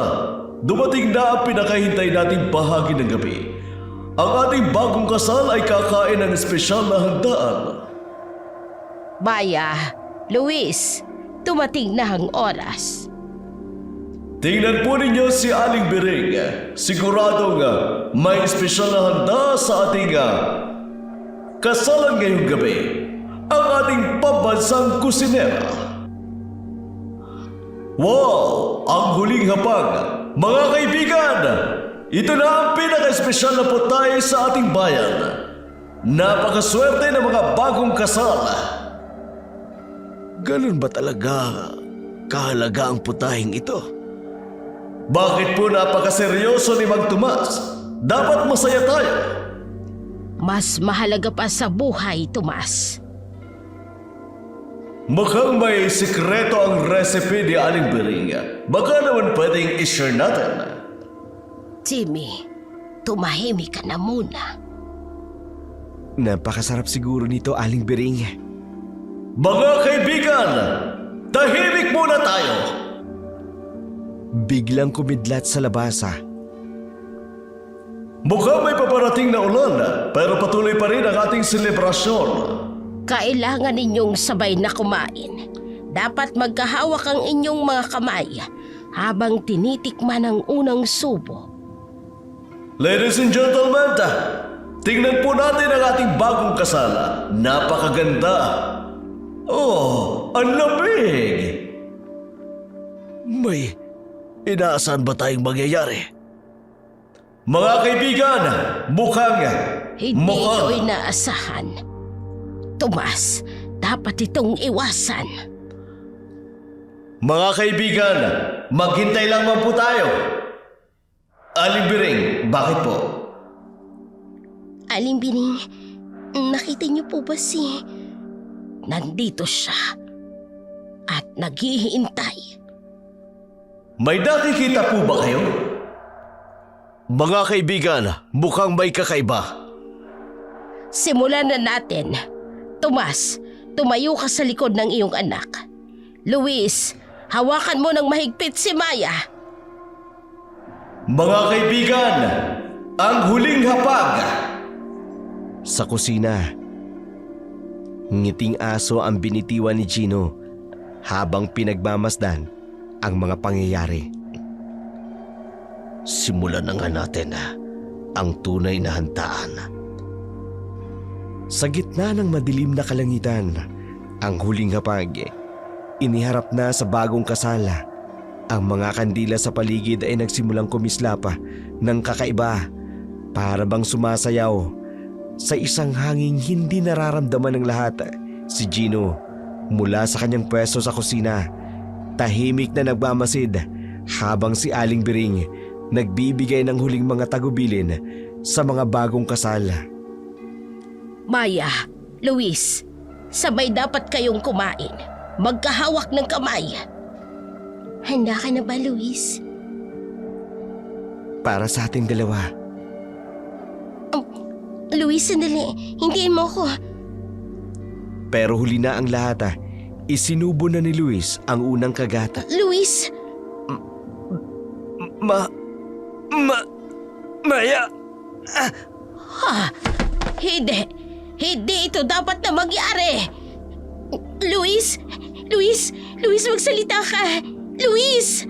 dumating na ang pinakahintay nating bahagi ng gabi. Ang ating bagong kasal ay kakain ng espesyal na handaan. Maya, Luis, tumating na ang oras. Tingnan po ninyo si Aling Biring. Siguradong may espesyal na handa sa ating kasalan ngayong gabi. Ang ating pambansang kusinera. Wow! Ang huling hapag! Mga kaibigan! Ito na ang pinaka-espesyal na putahe sa ating bayan. Napakaswerte ng mga bagong kasal. Ganun ba talaga kahalaga ang putahing ito? Bakit po napakaseryoso ni Mang Tomas? Dapat masaya tayo. Mas mahalaga pa sa buhay, Tomas. Mukhang may sikreto ang recipe ni Aling Biring. Baka naman pwedeng i-share natin. Jimmy, tumahimik ka na muna. Napakasarap siguro nito, Aling Biring. Mga kaibigan, tahimik muna tayo. Biglang kumidlat sa labasa. Mukhang may paparating na ulan, pero patuloy pa rin ang ating selebrasyon. Kailangan ninyong sabay na kumain. Dapat magkahawak ang inyong mga kamay habang tinitikman ang unang subo. Ladies and gentlemen, tingnan po natin ang ating bagong kasal. Napakaganda. Oh, ang lamig. May inaasahan ba tayong mangyayari? Mga kaibigan, mukhang Hindi ito inaasahan. Tomas, dapat itong iwasan. Mga kaibigan, maghintay lang po tayo. Aling Biring, bakit po? Aling Biring, nakita niyo po ba si... Nandito siya at naghihintay. May nakikita po ba kayo? Mga kaibigan, mukhang may kakaiba. Simulan na natin. Tomas, tumayo ka sa likod ng iyong anak. Luis, hawakan mo ng mahigpit si Maya. Mga kaibigan, ang huling hapag. Sa kusina, ngiting aso ang binitiwan ni Gino habang pinagmamasdan ang mga pangyayari. Simulan na nga natin ang tunay na handaan. Sa gitna ng madilim na kalangitan, ang huling hapag, iniharap na sa bagong kasal. Ang mga kandila sa paligid ay nagsimulang kumislap ng kakaiba, para bang sumasayaw. Sa isang hanging hindi nararamdaman ng lahat, si Gino mula sa kanyang pwesto sa kusina, tahimik na nagmamasid habang si Aling Biring nagbibigay ng huling mga tagubilin sa mga bagong kasal. Maya, Luis, sabay dapat kayong kumain. Magkahawak ng kamay. Handa ka na ba, Luis? Para sa ating dalawa. Luis, sandali. Hindiin mo ko. Pero huli na ang lahat. Isinubo na ni Luis ang unang kagat. Luis! Maya! Ha? Hindi. Hindi ito dapat na magyari. Luis! Luis! Luis, magsalita ka! Luis!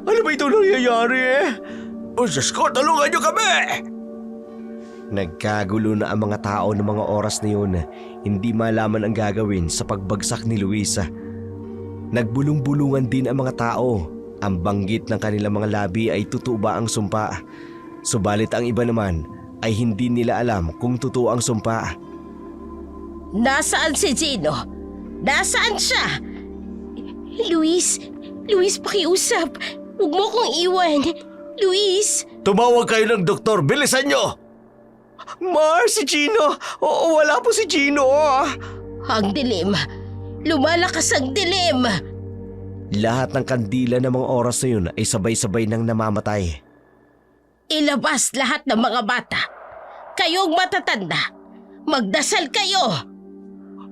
Ano ba ito nangyayari? O Diyos ko, tulungan niyo kami! Nagkagulo na ang mga tao ng mga oras na yun. Hindi malaman ang gagawin sa pagbagsak ni Luis. Nagbulong-bulungan din ang mga tao. Ang banggit ng kanilang mga labi ay totoo ba ang sumpa. Subalit ang iba naman ay hindi nila alam kung totoo ang sumpa. Nasaan si Gino? Nasaan siya? Luis! Luis, pakiusap. Huwag mo kong iwan. Luis! Tumawag kayo ng doktor, bilisan niyo! Mar, si Gino! Oo, wala po si Gino! Ang dilim. Lumalakas ang dilim. Lahat ng kandila ng mga oras na yun ay sabay-sabay nang namamatay. Ilabas lahat ng mga bata. Kayong matatanda. Magdasal kayo.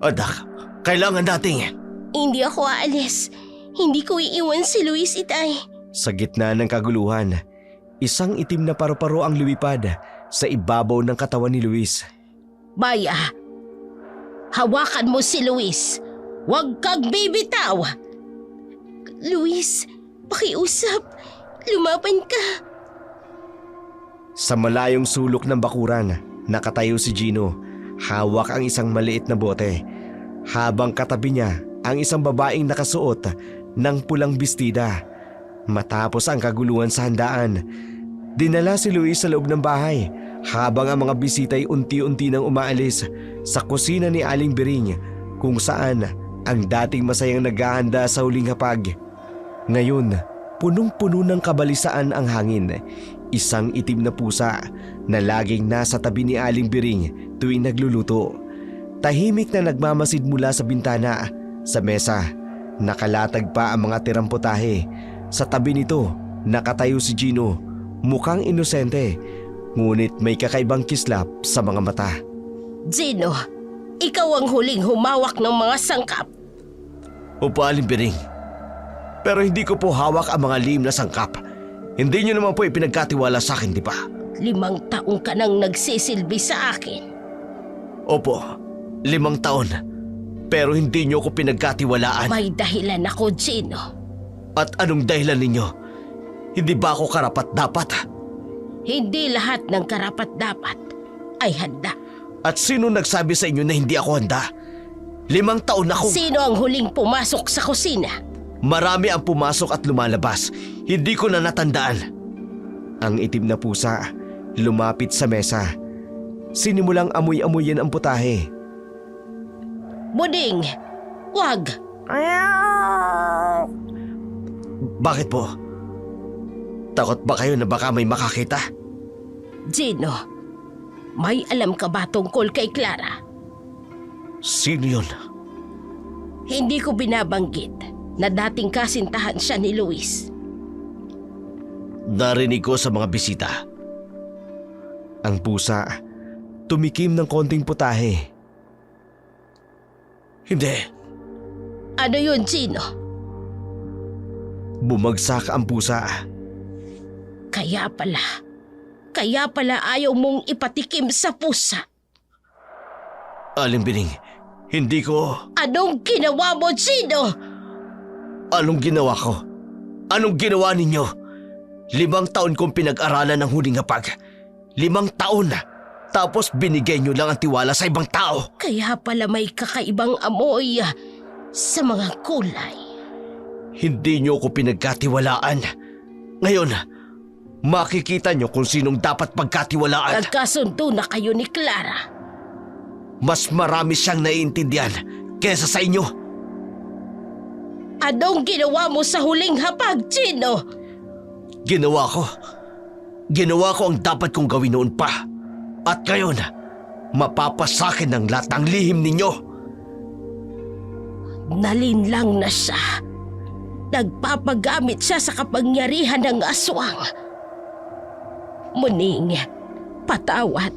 Anak, kailangan nating... Hindi ako aalis. Hindi ko iiwan si Luis, itay. Sa gitna ng kaguluhan, isang itim na paru-paro ang lumipad sa ibabaw ng katawan ni Luis. Maya, hawakan mo si Luis. Huwag kang bibitaw. Luis, pakiusap. Lumaban ka. Sa malayong sulok ng bakuran, nakatayo si Gino. Hawak ang isang maliit na bote. Habang katabi niya ang isang babaeng nakasuot ng pulang bestida. Matapos ang kaguluhan sa handaan, dinala si Luis sa loob ng bahay habang ang mga bisita ay unti-unti nang umaalis sa kusina ni Aling Biring kung saan ang dating masayang naghahanda sa huling hapag. Ngayon, punong-puno ng kabalisaan ang hangin. Isang itim na pusa na laging nasa tabi ni Aling Biring tuwing nagluluto. Tahimik na nagmamasid mula sa bintana. Sa mesa, nakalatag pa ang mga tirang putahe. Sa tabi nito, nakatayo si Gino. Mukhang inosente, ngunit may kakaibang kislap sa mga mata. Gino, ikaw ang huling humawak ng mga sangkap. Opo, Aling Biring. Pero hindi ko po hawak ang mga lihim na sangkap. Hindi niyo naman po ipinagkatiwala sa akin, di ba? 5 taong ka nang nagsisilbi sa akin. Opo, 5 taon. Pero hindi niyo ko pinagkatiwalaan. May dahilan ako, Gino. At anong dahilan ninyo? Hindi ba ako karapat-dapat? Hindi lahat ng karapat-dapat ay handa. At sino nagsabi sa inyo na hindi ako handa? 5 taon akong... Sino ang huling pumasok sa kusina? Marami ang pumasok at lumalabas. Hindi ko na natandaan. Ang itim na pusa lumapit sa mesa. Sinimulang amoy-amoyin ang putahe. Buding, wag! Bakit po? Takot ba kayo na baka may makakita? Gino, may alam ka ba tungkol kay Clara? Sino yun? Hindi ko binabanggit na dating kasintahan siya ni Luis. Narinig ko sa mga bisita. Ang pusa tumikim ng konting putahe. Hindi. Ano yun, Gino? Bumagsak ang pusa. Kaya pala ayaw mong ipatikim sa pusa. Aling Biring, hindi ko... Anong ginawa mo, Gino? Anong ginawa ko? Anong ginawa ninyo? 5 taon kong pinag-aralan ng huling hapag. 5 taon. Tapos binigay nyo lang ang tiwala sa ibang tao. Kaya pala may kakaibang amoy sa mga kulay. Hindi nyo ko pinagkatiwalaan. Ngayon, makikita nyo kung sinong dapat pagkatiwalaan. Nagkasundo na kayo ni Clara. Mas marami siyang naiintindihan kesa sa inyo. Anong ginawa mo sa huling hapag, Gino? Ginawa ko ang dapat kong gawin noon pa. At ngayon, mapapasakin ng lahat ng lihim ninyo. Nalinlang na siya. Nagpapagamit siya sa kapangyarihan ng aswang. Muning, patawad.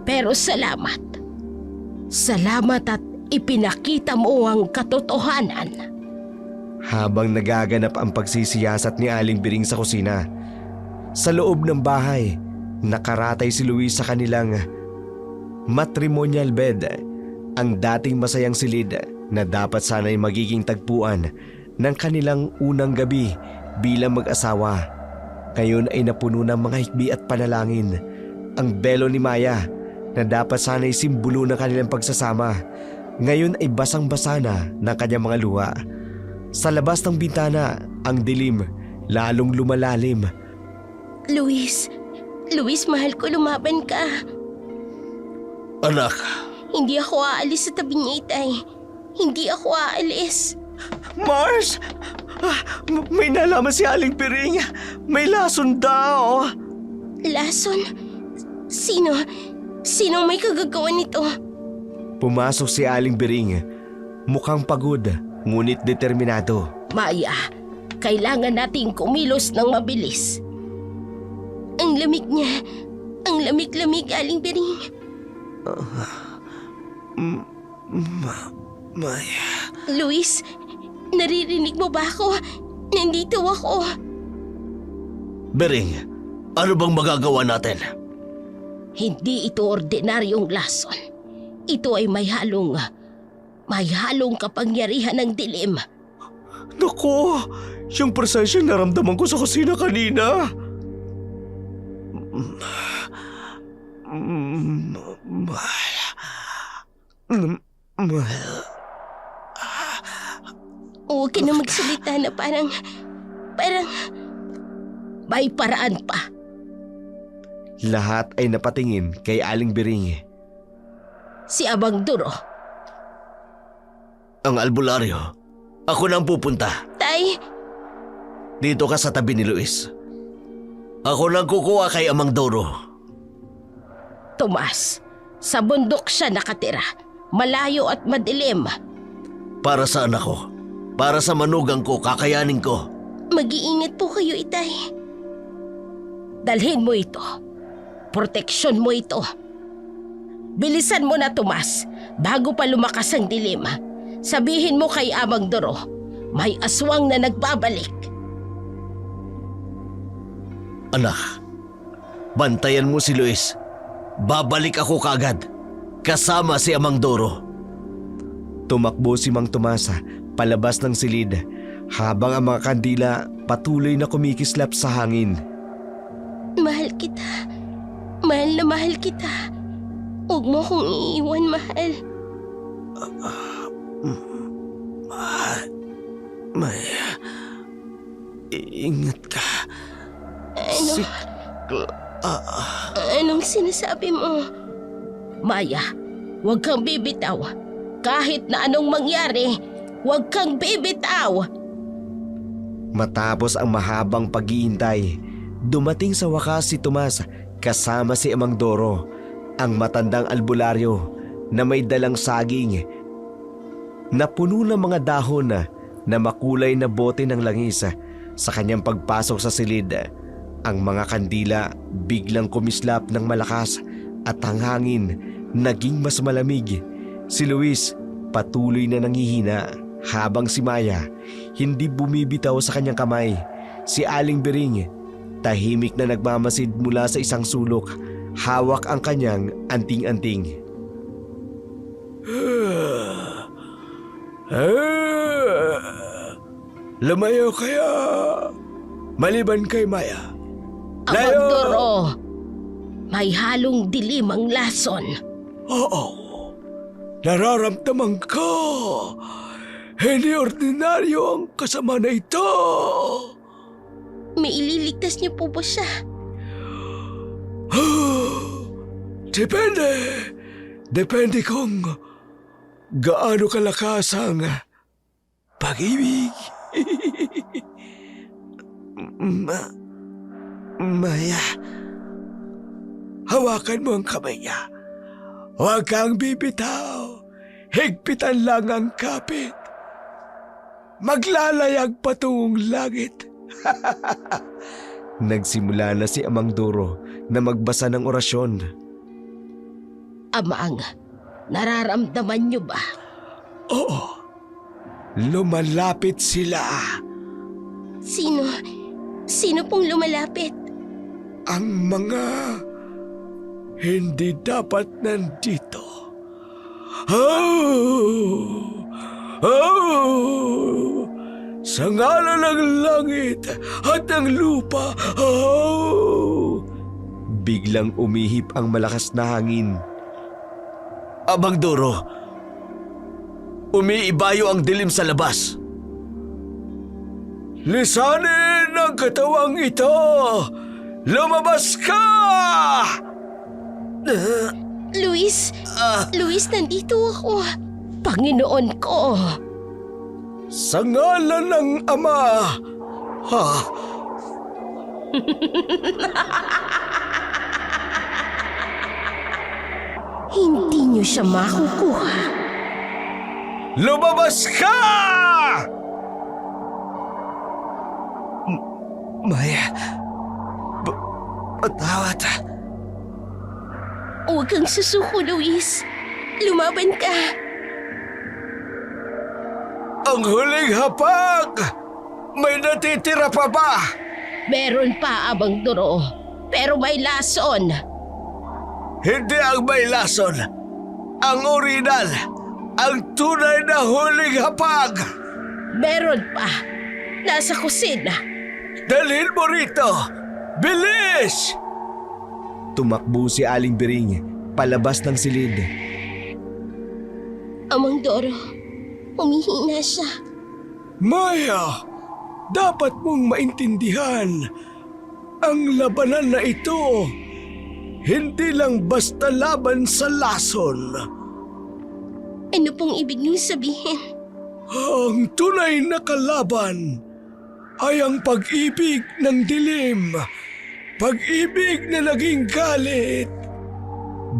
Pero salamat. Salamat at ipinakita mo ang katotohanan. Habang nagaganap ang pagsisiyasat ni Aling Biring sa kusina, sa loob ng bahay, nakaratay si Luis sa kanilang matrimonial bed, ang dating masayang silid na dapat sana'y magiging tagpuan ng kanilang unang gabi bilang mag-asawa. Ngayon ay napuno ng mga hikbi at panalangin. Ang belo ni Maya na dapat sana'y simbolo ng kanilang pagsasama, ngayon ay basang-basa na ng kanyang mga luha. Sa labas ng bintana, ang dilim lalong lumalalim. Luis, mahal ko, lumaban ka. Anak, Hindi ako aalis sa tabi niya, Itay. Hindi ako aalis. Mars! May nalaman si Aling Biring. May lason daw. Lason? Sino may kagagawa nito? Pumasok si Aling Biring. Mukhang pagod, ngunit determinado. Maya, kailangan nating kumilos ng mabilis. Ang lamig niya. Ang lamig-lamig, Aling Biring. Maya... Luis, naririnig mo ba ako? Nandito ako. Bering, ano bang magagawa natin? Hindi ito ordinaryong lason. Ito ay may halong kapangyarihan ng dilim. Naku! Yung presensya naramdaman ko sa kusina kanina. Huwag ka na magsalita na parang may paraan pa. Lahat ay napatingin kay Aling Biring. Si Abang Duro. Ang albularyo, ako nang pupunta. Tay, Dito ka sa tabi ni Luis. Ako nang kukuha kay Amang Doro. Tomas, sa bundok siya nakatira. Malayo at madilim. Para sa anak ko. Para sa manugang ko, kakayanin ko. Mag-iingat po kayo, Itay. Dalhin mo ito. Proteksyon mo ito. Bilisan mo na, Tomas, bago pa lumakas ang dilim. Sabihin mo kay Amang Doro, may aswang na nagbabalik. Anak, bantayan mo si Luis. Babalik ako kaagad. Kasama si Amang Doro. Tumakbo si Mang Tomasa palabas ng silid habang ang mga kandila patuloy na kumikislap sa hangin. Mahal kita. Mahal na mahal kita. Huwag mo kong iiwan, mahal. Maya, ingat ka. Ano? Anong sinasabi mo? Maya, huwag kang bibitaw. Kahit na anong mangyari, huwag kang bibitaw. Matapos ang mahabang pag-iintay, dumating sa wakas si Tomas kasama si Amang Doro, ang matandang albularyo na may dalang saging na puno ng mga dahon na makulay na bote ng langis. Sa kanyang pagpasok sa silid, ang mga kandila biglang kumislap ng malakas at ang hangin naging mas malamig. Si Luis patuloy na nanghihina habang si Maya hindi bumibitaw sa kanyang kamay. Si Aling Bering tahimik na nagmamasid mula sa isang sulok, hawak ang kanyang anting-anting. Lumayo kaya, maliban kay Maya. Amang Doro, may halong dilim ang lason. Oo, nararamdaman ko. Hindi ordinaryo ang kasama na ito. May ililigtas niyo po ba siya? Depende. Depende kung gaano kalakas ang pag-ibig. Maya, hawakan mo ang kamay niya. Huwag kang bibitaw. Higpitan lang ang kapit. Maglalayag patungong langit. Nagsimula na si Amang Doro na magbasa ng orasyon. Amang, nararamdaman niyo ba? Oo, lumalapit sila. Sino? Sino pong lumalapit? Ang mga hindi dapat nandito. Oh! Oh! Sa ngalan ng langit at ng lupa. Oh! Biglang umihip ang malakas na hangin. Amang Doro, umiibayo ang dilim sa labas. Lisanin ang katawang ito! Lumabas ka! Luis! Luis, nandito ako. Panginoon ko! Sa ngalan ng Ama! Ha? Hindi niyo siya makukuha. Lumabas ka! Maya, patawad. Huwag kang susuko, Luis. Lumaban ka. Ang huling hapag! May natitira pa ba? Meron pa, Amang Doro. Pero may lason. Hindi ang may lason. Ang original. Ang tunay na huling hapag. Meron pa. Nasa kusina. Dalhin mo rito! Bilis! Tumakbo si Aling Bering palabas ng silid. Amang Doro, humihina siya. Maya, dapat mong maintindihan ang labanan na ito. Hindi lang basta laban sa lason. Ano pong ibig niyong sabihin? Ang tunay na kalaban ay ang pag-ibig ng dilim. Pag-ibig na naging galit.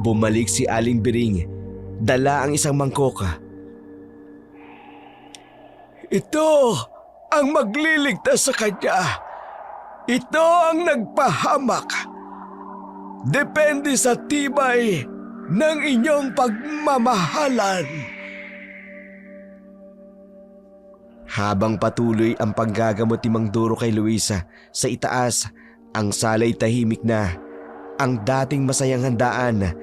Bumalik si Aling Bering. Dala ang isang mangkoka. Ito ang magliligtas sa kanya. Ito ang nagpahamak. Depende sa tibay ng inyong pagmamahalan. Habang patuloy ang paggagamot ni Mang Doro kay Luisa sa itaas, ang salay tahimik na. Ang dating masayang handaan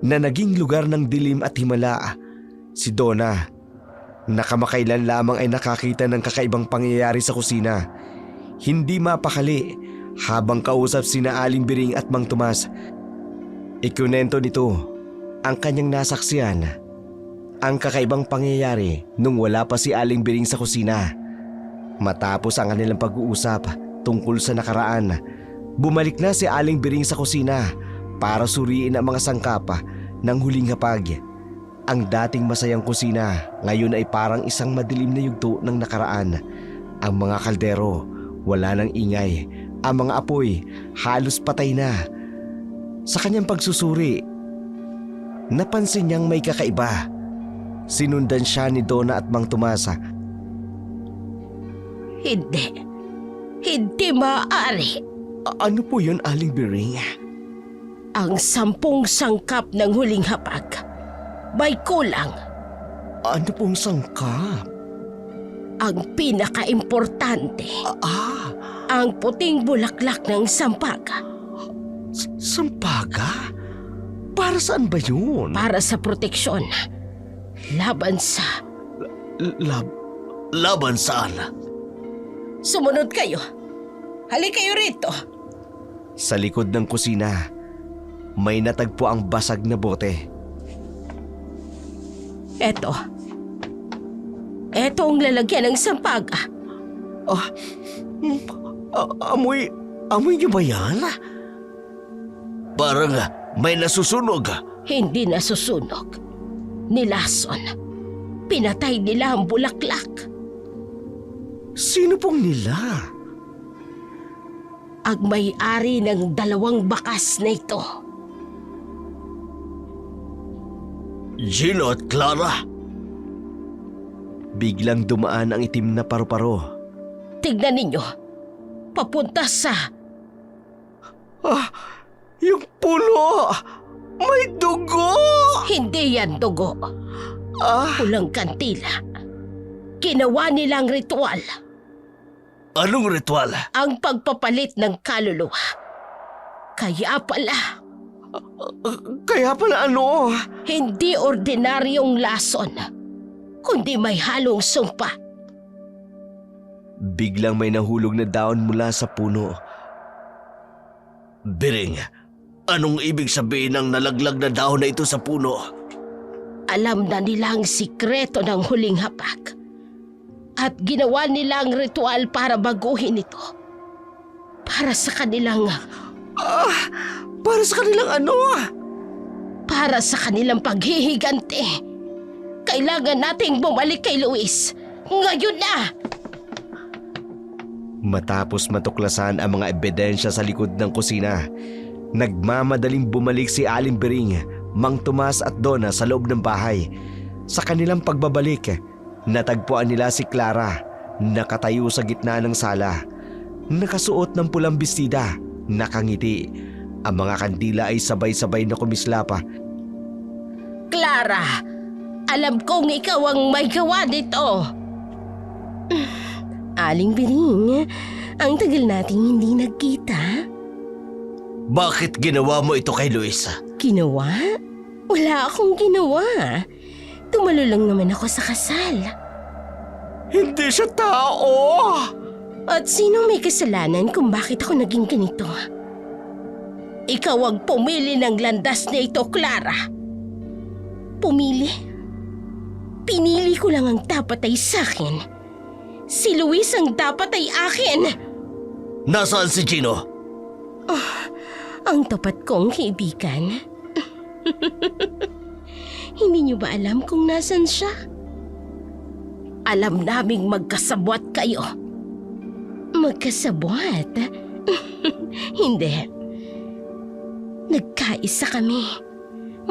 na naging lugar ng dilim at himala. Si Donna, nakamakailan lamang ay nakakita ng kakaibang pangyayari sa kusina. Hindi mapakali habang kausap sina Aling Bering at Mang Tomas. Ikunento nito ang kanyang nasaksihan. Ang kakaibang pangyayari nung wala pa si Aling Bering sa kusina. Matapos ang kanilang pag-uusap tungkol sa nakaraan, bumalik na si Aling Bering sa kusina para suriin ang mga sangkap ng huling hapag. Ang dating masayang kusina ngayon ay parang isang madilim na yugto ng nakaraan. Ang mga kaldero, wala nang ingay. Ang mga apoy, halos patay na. Sa kanyang pagsusuri, napansin niyang may kakaiba. Sinundan siya ni Donna at Mang Tomasa. Hindi maaari. Ano po yun, Aling Bering? Ang 10 sangkap ng huling hapag. May kulang. Ano pong sangkap? Ang pinaka-importante. Ang puting bulaklak ng sampaga. Sampaga? Para saan ba yun? Para sa proteksyon. Laban sa... Laban saan? Sumunod kayo. Halik kayo rito. Sa likod ng kusina, may natagpo ang basag na bote. Eto. Eto ang lalagyan ng sampaga. Amoy niyo ba yan? Parang may nasusunog. Hindi nasusunog. Nilason. Pinatay nila ang bulaklak. Sino pong nila? Ang may-ari ng 2 bakas na ito. Gino at Clara. Biglang dumaan ang itim na paru-paro. Tignan ninyo. Papunta sa... Yung puno! May dugo! Hindi yan dugo. Pulang kantila. Ginawa nilang ritual. Anong ritual? Ang pagpapalit ng kaluluwa. Kaya pala Ano? hindi ordinaryong lason, kundi may halong sumpa. Biglang may nahulog na daon mula sa puno. Biring, anong ibig sabihin ng nalaglag na dahon na ito sa puno? Alam na nila ang sikreto ng huling hapag. At ginawa nila ang ritual para baguhin ito. Para sa kanilang... Para sa kanilang ano? Para sa kanilang paghihiganti. Kailangan nating bumalik kay Luis. Ngayon na! Matapos matuklasan ang mga ebidensya sa likod ng kusina, nagmamadaling bumalik si Aling Bering, Mang Tomas at Donna sa loob ng bahay. Sa kanilang pagbabalik, natagpuan nila si Clara, nakatayo sa gitna ng sala. Nakasuot ng pulang bestida, nakangiti. Ang mga kandila ay sabay-sabay na kumislapa. Clara, alam kong ikaw ang may gawa nito. Aling Bering, ang tagal nating hindi nagkita. Bakit ginawa mo ito kay Luis? Ginawa? Wala akong ginawa. Tumalo lang naman ako sa kasal. Hindi siya tao! At sino may kasalanan kung bakit ako naging ganito? Ikaw ang pumili ng landas na ito, Clara. Pumili? Pinili ko lang ang dapat ay sa'kin. Si Luis ang dapat ay akin. Nasaan si Gino? Ang tapat kong kaibigan. Hindi niyo ba alam kung nasan siya? Alam naming magkasabwat kayo. Magkasabwat? Hindi. Nagkaisa kami.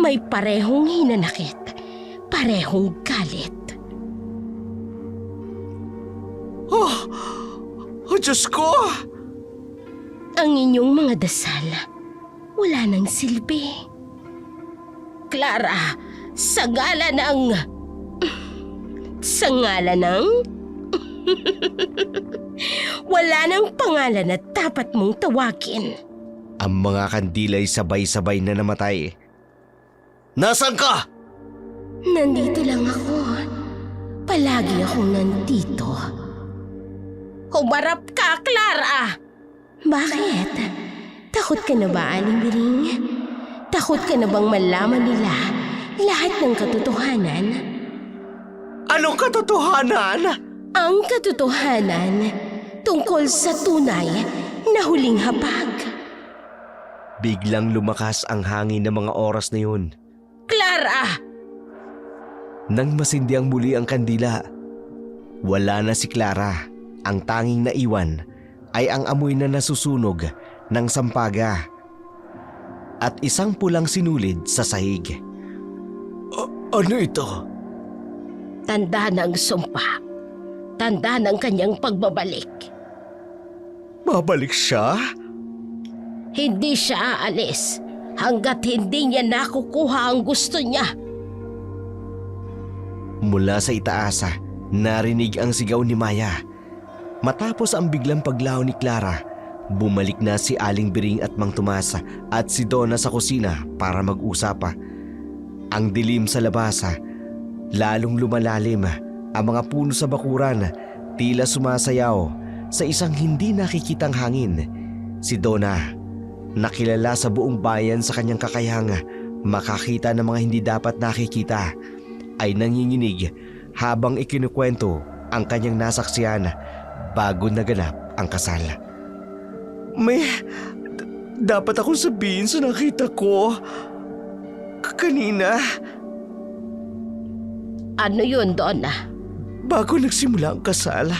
May parehong hinanakit. Parehong galit. Oh, Diyos ko! Ang inyong mga dasal, wala nang silbi. Clara, sa ngalan ng... Sa ngalan ng... Wala nang pangalan na dapat mong tawagin. Ang mga kandila'y sabay-sabay na namatay. Nasaan ka? Nandito lang ako. Palagi akong nandito. Humarap ka, Clara! Bakit? Takot ka na ba, Aling Bering? Takot ka na bang malaman nila lahat ng katotohanan? Anong katotohanan? Ang katotohanan tungkol sa tunay na huling hapag. Biglang lumakas ang hangin ng mga oras na yun. Clara! Nang masindihan muli ang kandila, wala na si Clara. Ang tanging naiwan ay ang amoy na nasusunog ng sampaga at isang pulang sinulid sa sahig. Ano ito? Tanda ng sumpa. Tanda ng kanyang pagbabalik. Babalik siya? Hindi siya aalis hanggat hindi niya nakukuha ang gusto niya. Mula sa itaas, narinig ang sigaw ni Maya. Matapos ang biglang paglaho ni Clara, bumalik na si Aling Biring at Mang Tomas at si Donna sa kusina para mag-usap. Ang dilim sa labas, lalong lumalalim. Ang mga puno sa bakuran tila sumasayaw sa isang hindi nakikitang hangin. Si Donna, nakilala sa buong bayan sa kanyang kakayahang makakita ng mga hindi dapat nakikita, ay nanginginig habang ikinukwento ang kanyang nasaksihan bago naganap ang kasal. May dapat akong sabihin sa nakita ko kanina. Ano yun, Donna? Bago nagsimula ang kasal,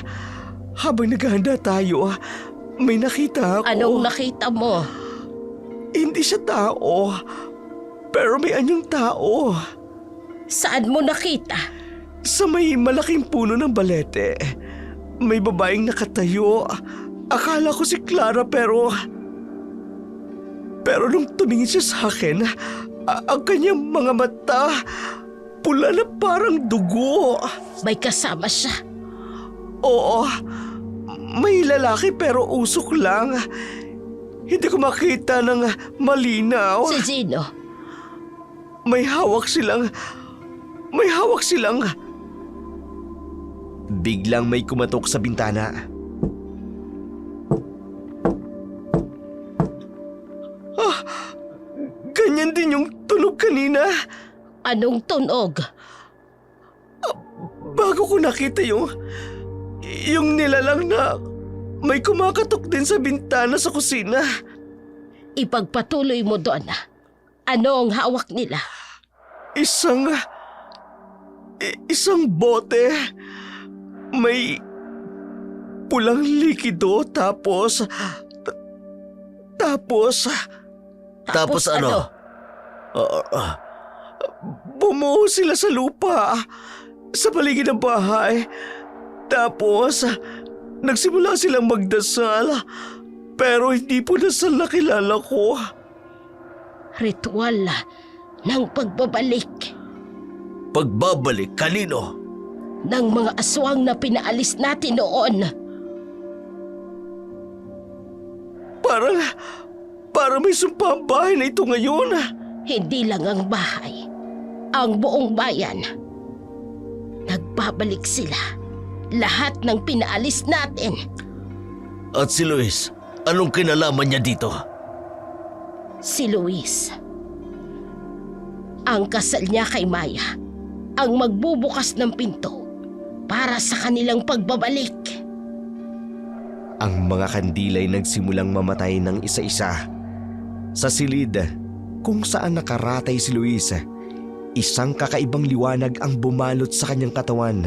habang naghahanda tayo, may nakita ako. Anong nakita mo? Hindi siya tao, pero may anyong tao. Saan mo nakita? Sa may malaking puno ng balete, may babaeng nakatayo. Akala ko si Clara pero nung tumingin siya sa akin, ang kanyang mga mata pula na parang dugo. May kasama siya. Oo, may lalaki pero usok lang. Hindi ko makita ng malinaw. Si Gino. May hawak silang... Biglang may kumatok sa bintana. Ganyan din yung tunog kanina. Anong tunog? Bago ko nakita yung nilalang na may kumakatok din sa bintana sa kusina. Ipagpatuloy mo, Donna. Ano ang hawak nila? Isang bote. May pulang likido tapos Tapos ano? Bumuho sila sa lupa sa paligid ng bahay. Tapos nagsimula silang magdasal pero hindi po dasal na kilala ko. Ritual ng pagbabalik Pagbabalik kanino? ng mga aswang na pinaalis natin noon. Parang may sumpa ang bahay na ito ngayon. Hindi lang ang bahay, ang buong bayan. Nagbabalik sila. Lahat ng pinaalis natin. At si Luis, anong kinalaman niya dito? Si Luis. Ang kasal niya kay Maya ang magbubukas ng pinto para sa kanilang pagbabalik. Ang mga kandila'y nagsimulang mamatay ng isa-isa. Sa silid kung saan nakaratay si Luis, isang kakaibang liwanag ang bumalot sa kanyang katawan.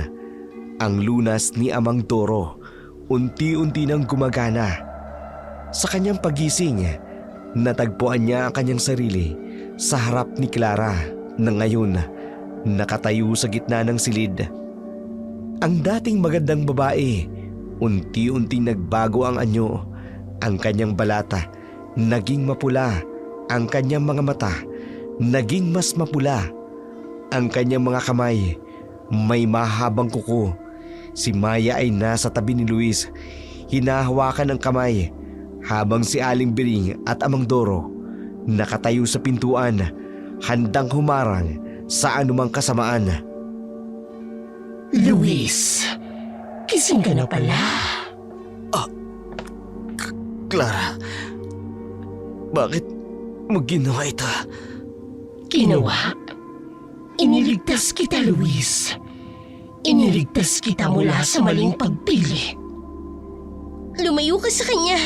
Ang lunas ni Amang Toro unti-unti nang gumagana. Sa kanyang pagising, natagpuan niya ang kanyang sarili sa harap ni Clara na ngayon nakatayo sa gitna ng silid. Ang dating magandang babae, unti-unting nagbago ang anyo. Ang kanyang balata naging mapula. Ang kanyang mga mata naging mas mapula. Ang kanyang mga kamay may mahabang kuko. Si Maya ay nasa tabi ni Luis, hinahawakan ang kamay, habang si Aling Biring at Amang Doro nakatayo sa pintuan, handang humarang sa anumang kasamaan. Luis, kising ka na pala. Clara, bakit mo ginawa ito? Ginawa? Iniligtas kita, Luis. Iniligtas kita mula sa maling pagpili. Lumayo ka sa kanya.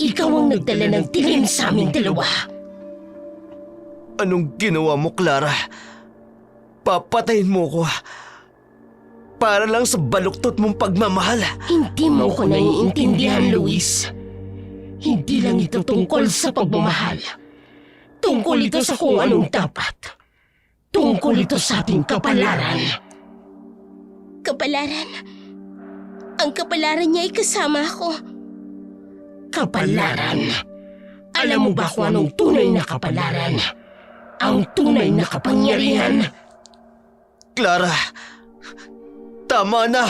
Ikaw ang nagdala ng tilim sa aming dalawa. Anong ginawa mo, Clara? Papatayin mo ko para lang sa baluktot mong pagmamahal. Hindi mo ko naiintindihan, Luis. Hindi lang ito tungkol sa pagmamahal. Tungkol ito sa kung anong dapat. Tungkol ito sa ating kapalaran. Kapalaran? Ang kapalaran niya ay kasama ko. Kapalaran Alam mo ba kung anong tunay na kapalaran? Ang tunay na kapangyarihan? Clara, tama na.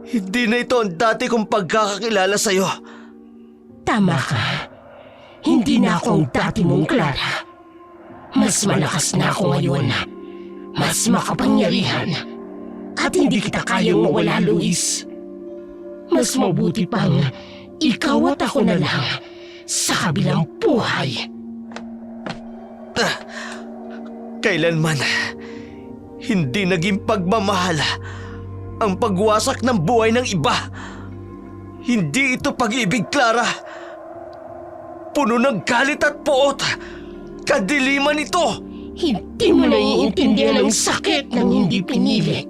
Hindi na ito ang dati kong pagkakakilala sa'yo. Tama ka. Hindi na ako ang dati mong Clara. Mas malakas na ako ngayon. Mas makapangyarihan. At hindi kita kayang mawala, Luis. Mas mabuti pang ikaw at ako na lang sa kabilang buhay. Kailanman, hindi naging pagmamahal ang pagwasak ng buhay ng iba. Hindi ito pag-ibig, Clara. Puno ng galit at poot. Kadiliman ito. Hindi mo naiintindihan ang sakit ng hindi pinili.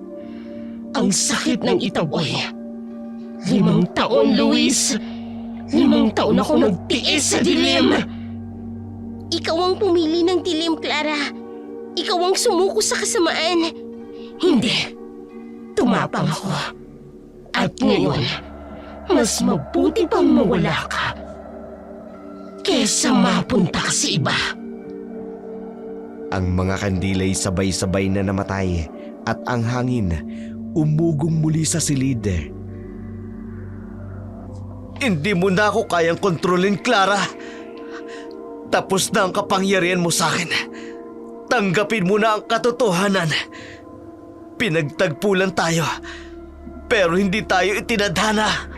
Ang sakit ng itaboy. 5 taon, Luis. 5 taon ako nagtiis sa dilim. Ikaw ang pumili ng dilim, Clara. Ikaw ang sumuko sa kasamaan. Hindi. Tumapang ako. At ngayon, mas mabuti pang mawala ka kesa mapunta ka sa iba. Ang mga kandila'y sabay-sabay na namatay at ang hangin umugong muli sa silid. Hindi mo na ako kayang kontrolin, Clara. Tapos na ang kapangyarihan mo sa akin. Tanggapin mo na ang katotohanan. Pinagtagpo lang tayo, pero hindi tayo itinadhana.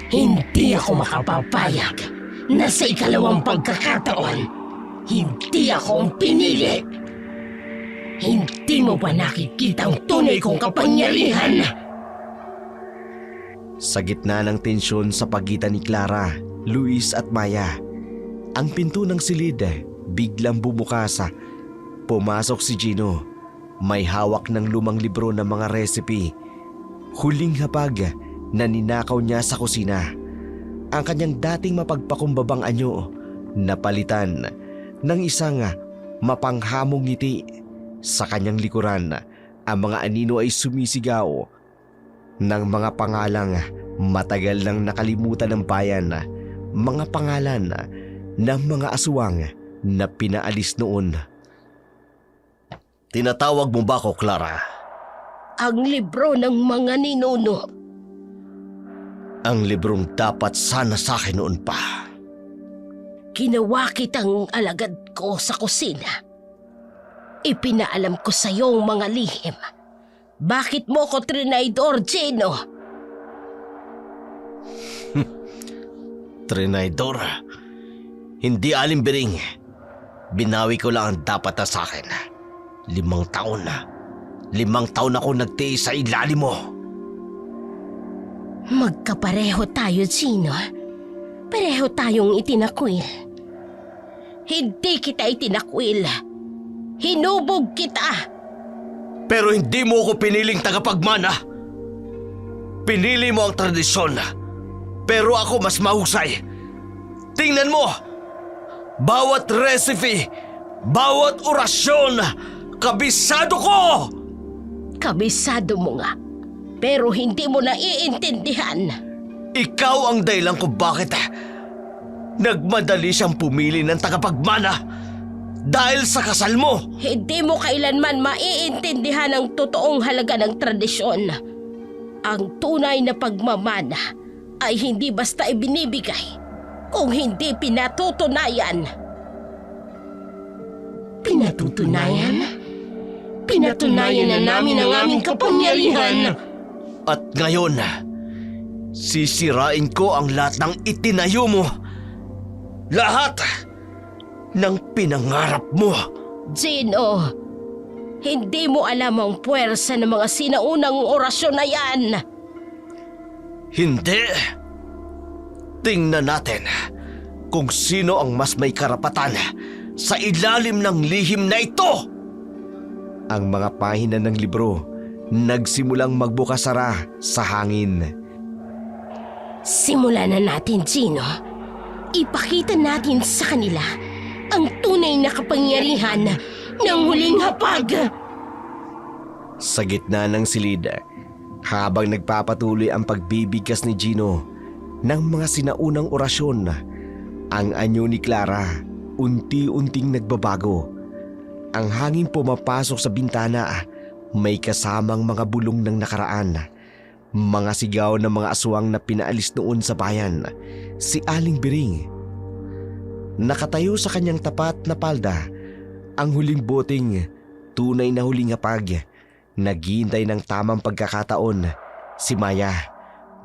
Hindi ako makapapayag na sa ikalawang pagkakataon, hindi ako ang pinili. Hindi mo ba nakikita ang tunay kong kapangyarihan? Sa gitna ng tensyon sa pagitan ni Clara, Luis at Maya, ang pinto ng silid biglang bumukas. Pumasok si Gino. May hawak ng lumang libro ng mga recipe. Huling hapag na ninakaw niya sa kusina. Ang kanyang dating mapagpakumbabang anyo napalitan ng isang mapanghamong ngiti. Sa kanyang likuran, ang mga anino ay sumisigaw ng mga pangalang matagal nang nakalimutan ng bayan, mga pangalan ng mga aswang na pinaalis noon. Tinatawag mo ba ako, Clara? Ang libro ng mga ninuno. Ang librong dapat sana sa akin noon pa. Ginawa kitang alagad ko sa kusina. Ipinaalam ko sa iyo ang mga lihim. Bakit mo ko trinaydor, Gino? Trinaydor? Hindi, Aling-Biring. Binawi ko lang ang dapat na sa akin. 5 taon na. 5 taon ako nagtiis sa ilalim mo. Magkapareho tayo, Gino. Pareho tayong itinakwil. Hindi kita itinakwil. Hinubog kita. Pero hindi mo ako piniling tagapagmana. Pinili mo ang tradisyon. Pero ako mas mahusay. Tingnan mo! Bawat recipe, bawat orasyon, kabisado ko! Kabisado mo nga. Pero hindi mo naiintindihan. Ikaw ang dahilan kung bakit nagmadali siyang pumili ng tagapagmana. Dahil sa kasal mo. Hindi mo kailanman maiintindihan ang totoong halaga ng tradisyon. Ang tunay na pagmamana ay hindi basta ibinibigay kung hindi pinatutunayan. Pinatutunayan? Pinatunayan na namin ang aming kapangyarihan. At ngayon, sisirain ko ang lahat ng itinayo mo. Lahat ng pinangarap mo. Gino, hindi mo alam ang puwersa ng mga sinaunang orasyon na yan. Hindi. Tingnan natin kung sino ang mas may karapatan sa ilalim ng lihim na ito. Ang mga pahina ng libro nagsimulang magbukasara sa hangin. Simulan na natin, Gino. Ipakita natin sa kanila ang tunay na kapangyarihan ng huling hapag. Sa gitna ng silid, habang nagpapatuloy ang pagbibigkas ni Gino ng mga sinaunang orasyon, Ang anyo ni Clara, unti-unting nagbabago. Ang hangin pumapasok sa bintana, may kasamang mga bulong ng nakaraan. Mga sigaw ng mga aswang na pinaalis noon sa bayan. Si Aling Biring. Nakatayo sa kanyang tapat na palda, ang huling boting, tunay na huling hapag. Naghihintay ng tamang pagkakataon. Si Maya,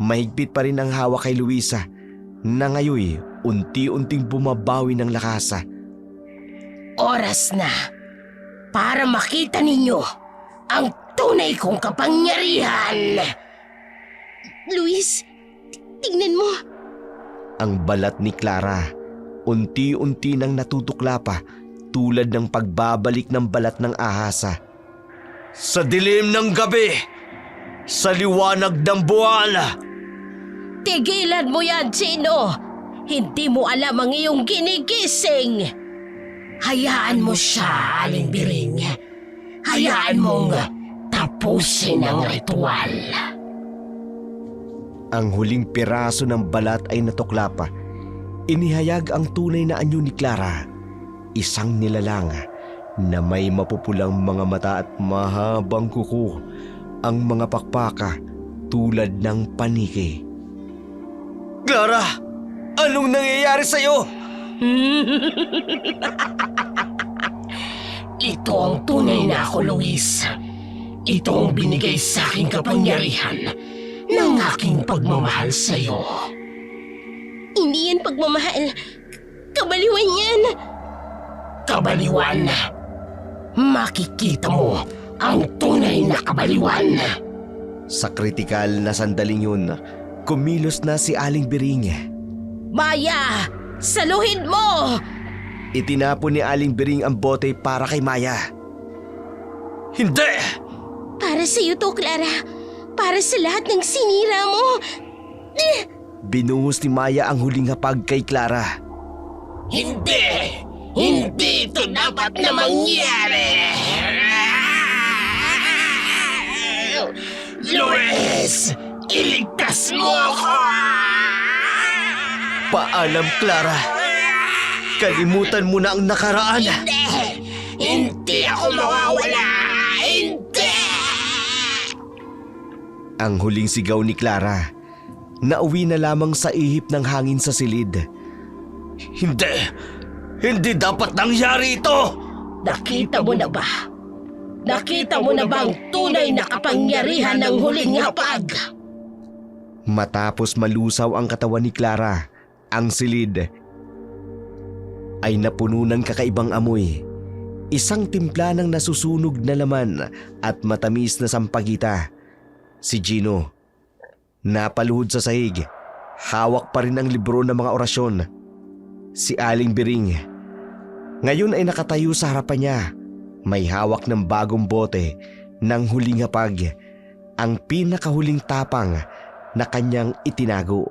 mahigpit pa rin ang hawak kay Luisa, na ngayon unti-unting bumabawi ng lakas. Oras na para makita ninyo ang tunay kong kapangyarihan. Luis, tingnan mo. Ang balat ni Clara, unti-unti nang natutukla pa tulad ng pagbabalik ng balat ng ahasa. Sa dilim ng gabi, sa liwanag ng buwan, Tigilan mo yan, Chino. Hindi mo alam ang iyong ginigising. Hayaan mo siya, Aling Biring. Hayaan mong tapusin ang ritual. Ang huling piraso ng balat ay natukla pa. Inihayag ang tunay na anyo ni Clara. Isang nilalang na may mapupulang mga mata at mahabang kuko. Ang mga pakpaka tulad ng paniki. Clara, anong nangyayari sa'yo? Ito ang tunay na ako, Luis. Ito ang binigay sa aking kapangyarihan ng aking pagmamahal sa'yo. Hindi yan pagmamahal. Kabaliwan yan. Kabaliwan. Makikita mo ang tunay na kabaliwan. Sa kritikal na sandaling yun, kumilos na si Aling Biring. Maya, saluhin mo! Itinapon ni Aling Biring ang bote para kay Maya. Hindi! Para sa iyo to, Clara. Para sa lahat ng sinira mo. Binuhos ni Maya ang huling hapag kay Clara. Hindi! Hindi ito dapat na mangyari! Luis! Iligtas mo ako! Paalam, Clara. Kalimutan mo na ang nakaraan. Hindi! Hindi ako mawawala! Hindi! Ang huling sigaw ni Clara, nauwi na lamang sa ihip ng hangin sa silid. Hindi! Hindi dapat nangyari ito! Nakita mo na ba? Nakita mo na ba ang tunay na kapangyarihan ng huling hapag? Matapos malusaw ang katawan ni Clara, ang silid ay napuno ng kakaibang amoy. Isang timpla ng nasusunog na laman at matamis na sampagita. Si Gino, napaluhod sa sahig, hawak pa rin ang libro ng mga orasyon. Si Aling Biring, ngayon ay nakatayo sa harapan niya. May hawak ng bagong bote ng huling hapag, ang pinakahuling tapang na kanyang itinago.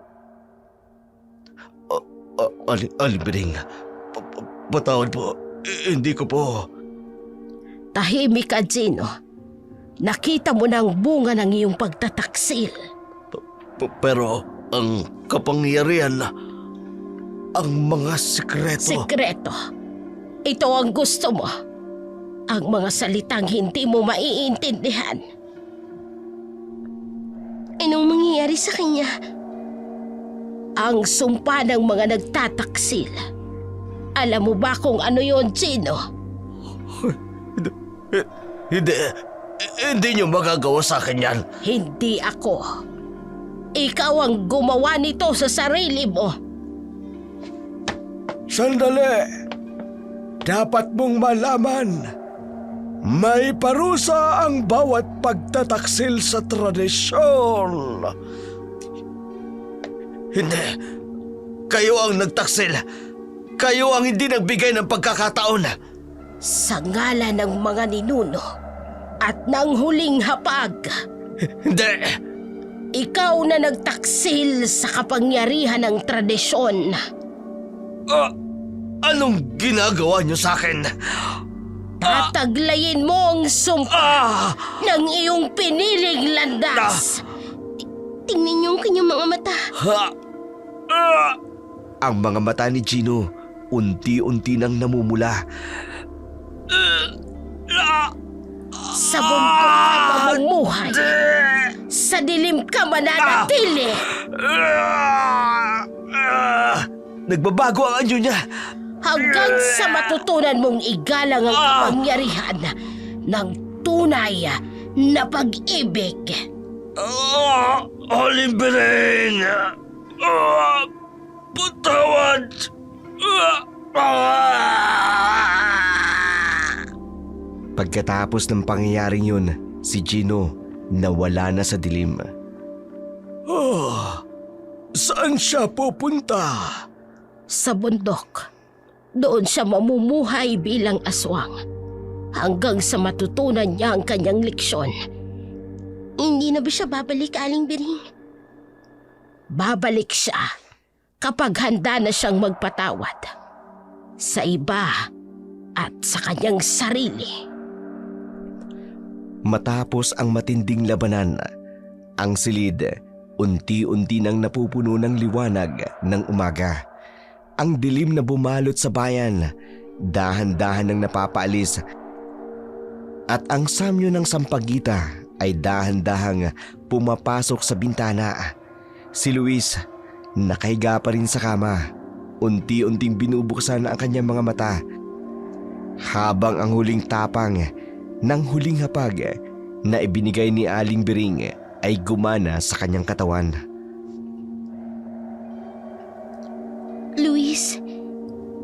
Aling Biring, patawad po. Hindi ko po. Tahimik ka, Gino. Nakita mo na ang bunga ng iyong pagtataksil. Pero ang kapangyarihan, ang mga sikreto. Sikreto. Ito ang gusto mo. Ang mga salitang hindi mo maiintindihan. Anong mangyayari sa kanya? Ang sumpa ng mga nagtataksil. Alam mo ba kung ano yon, Gino? Hindi niyo magagawa sa akin yan. Hindi ako. Ikaw ang gumawa nito sa sarili mo. Sandali! Dapat mong malaman, may parusa ang bawat pagtataksil sa tradisyon. Hindi. Kayo ang nagtaksil. Kayo ang hindi nagbigay ng pagkakataon. Sa ngalan ng mga ninuno at ng huling hapag, Hindi. ikaw na nagtaksil sa kapangyarihan ng tradisyon. Anong ginagawa niyo sa akin? Tataglayin mo ang sumpa ng iyong piniling landas. Tingnan niyo ang kanyang mga mata. Ang mga mata ni Gino unti-unti nang namumula. Sa bundok ka mamumuhay. Sa dilim ka mananatili. Nagbabago ang anyo niya. Hanggang sa matutunan mong igalang ang kapangyarihan ng tunay na pag-ibig. Aling Biring! Patawad! Pagkatapos ng pangyayaring yun, si Gino nawala na sa dilim. Saan siya pupunta? Sa bundok. Doon siya mamumuhay bilang aswang. Hanggang sa matutunan niya ang kanyang leksyon. Hindi na ba siya babalik, Aling Biring? Babalik siya kapag handa na siyang magpatawad. Sa iba at sa kanyang sarili. Matapos ang matinding labanan, ang silid unti-unti nang napupuno ng liwanag ng umaga. Ang dilim na bumalot sa bayan, dahan-dahan nang napapaalis at ang samyo ng sampagita ay dahan-dahang pumapasok sa bintana. Si Luis, nakahiga pa rin sa kama, unti-unting binubuksan ang kanyang mga mata habang ang huling tapang ng huling hapag na ibinigay ni Aling Biring ay gumana sa kanyang katawan.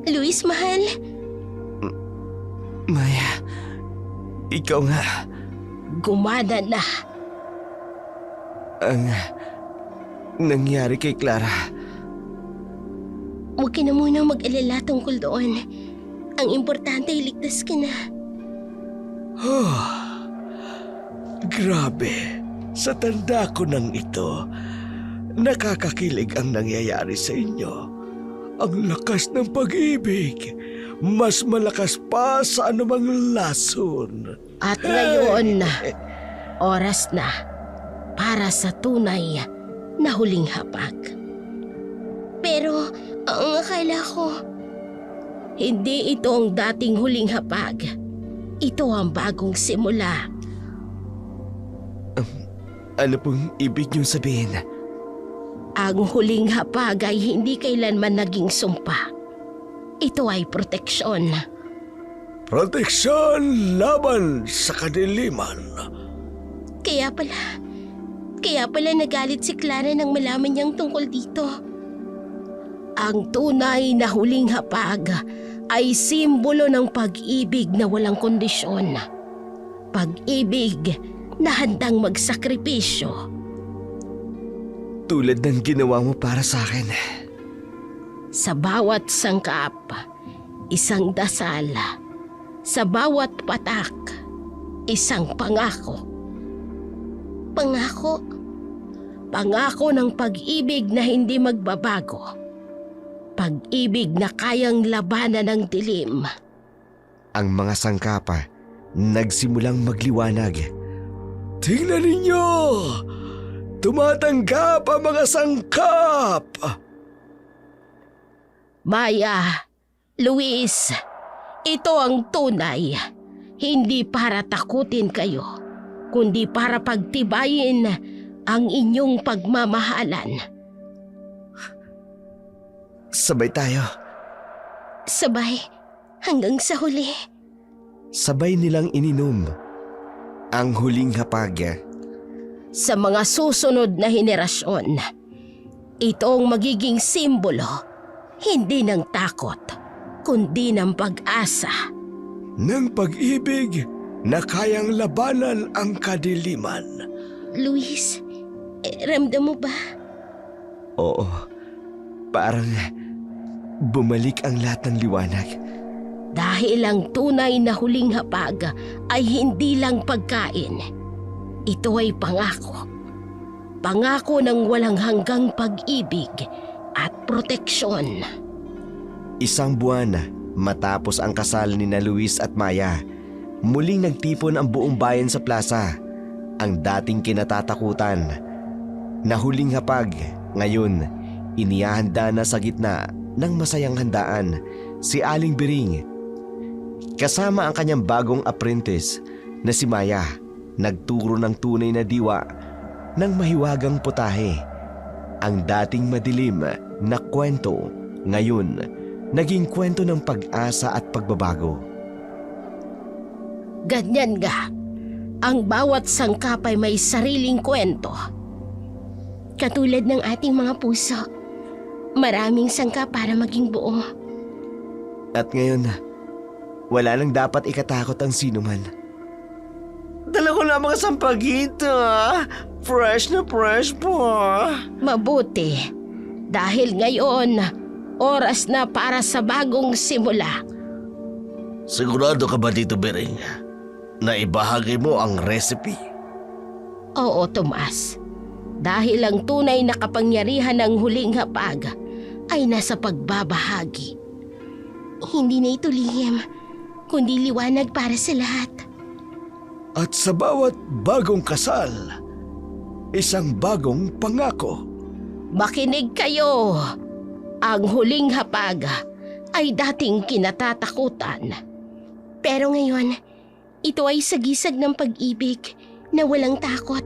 Luis, mahal. Maya, ikaw nga. Gumana na. Ang nangyari kay Clara. Huwag ka na munang mag-alala tungkol doon. Ang importante ay ligtas ka na. Grabe, sa tanda ko nang ito, nakakakilig ang nangyayari sa inyo. Ang lakas ng pag-ibig, mas malakas pa sa anumang lason. At ngayon, oras na para sa tunay na huling hapag. Pero, ang akala ko, hindi ito ang dating huling hapag. Ito ang bagong simula. Ano pong ibig niyong sabihin? Ang huling hapag ay hindi kailanman naging sumpa. Ito ay proteksyon. Proteksyon laban sa kadiliman. Kaya pala nagalit si Clara nang malaman niyang tungkol dito. Ang tunay na huling hapag ay simbolo ng pag-ibig na walang kondisyon. Pag-ibig na handang magsakripisyo. Tulad ng ginawa mo para sa akin. Sa bawat sangkap, isang dasal. Sa bawat patak, isang pangako. Pangako? Pangako ng pag-ibig na hindi magbabago. Pag-ibig na kayang labanan ng dilim. Ang mga sangkapa nagsimulang magliwanag. Tingnan ninyo! Tumatanggap ang mga sangkap! Maya, Luis, ito ang tunay. Hindi para takutin kayo, kundi para pagtibayin ang inyong pagmamahalan. Sabay tayo. Sabay hanggang sa huli. Sabay nilang ininom ang huling hapag. Sa mga susunod na henerasyon, ito ang magiging simbolo, hindi ng takot, kundi ng pag-asa. Ng pag-ibig na kayang labanan ang kadiliman. Luis, ramdam mo ba? Oo, parang bumalik ang lahat ng liwanag. Dahil ang tunay na huling hapag ay hindi lang pagkain. Ito ay pangako. Pangako ng walang hanggang pag-ibig at proteksyon. Isang buwan matapos ang kasal ni na Luis at Maya, muling nagtipon ang buong bayan sa plaza. Ang dating kinatatakutan na huling hapag, ngayon inihahanda na sa gitna ng masayang handaan si Aling Biring. Kasama ang kanyang bagong apprentice na si Maya, nagturo ng tunay na diwa ng mahiwagang putahe. Ang dating madilim na kwento, ngayon naging kwento ng pag-asa at pagbabago. Ganyan nga. Ang bawat sangkap ay may sariling kwento. Katulad ng ating mga puso, maraming sangkap para maging buo. At ngayon, wala nang dapat ikatakot ang sinuman. Dala ko lang mga sampagita. Fresh na fresh po. Mabuti. Dahil ngayon, oras na para sa bagong simula. Sigurado ka ba dito, Bering, na ibahagi mo ang recipe? Oo, Tomas. Dahil ang tunay na kapangyarihan ng huling hapag ay nasa pagbabahagi. Hindi na ito lihim, kundi liwanag para sa lahat. At sa bawat bagong kasal, isang bagong pangako. Makinig kayo! Ang huling hapag ay dating kinatatakutan. Pero ngayon, ito ay sagisag ng pag-ibig na walang takot.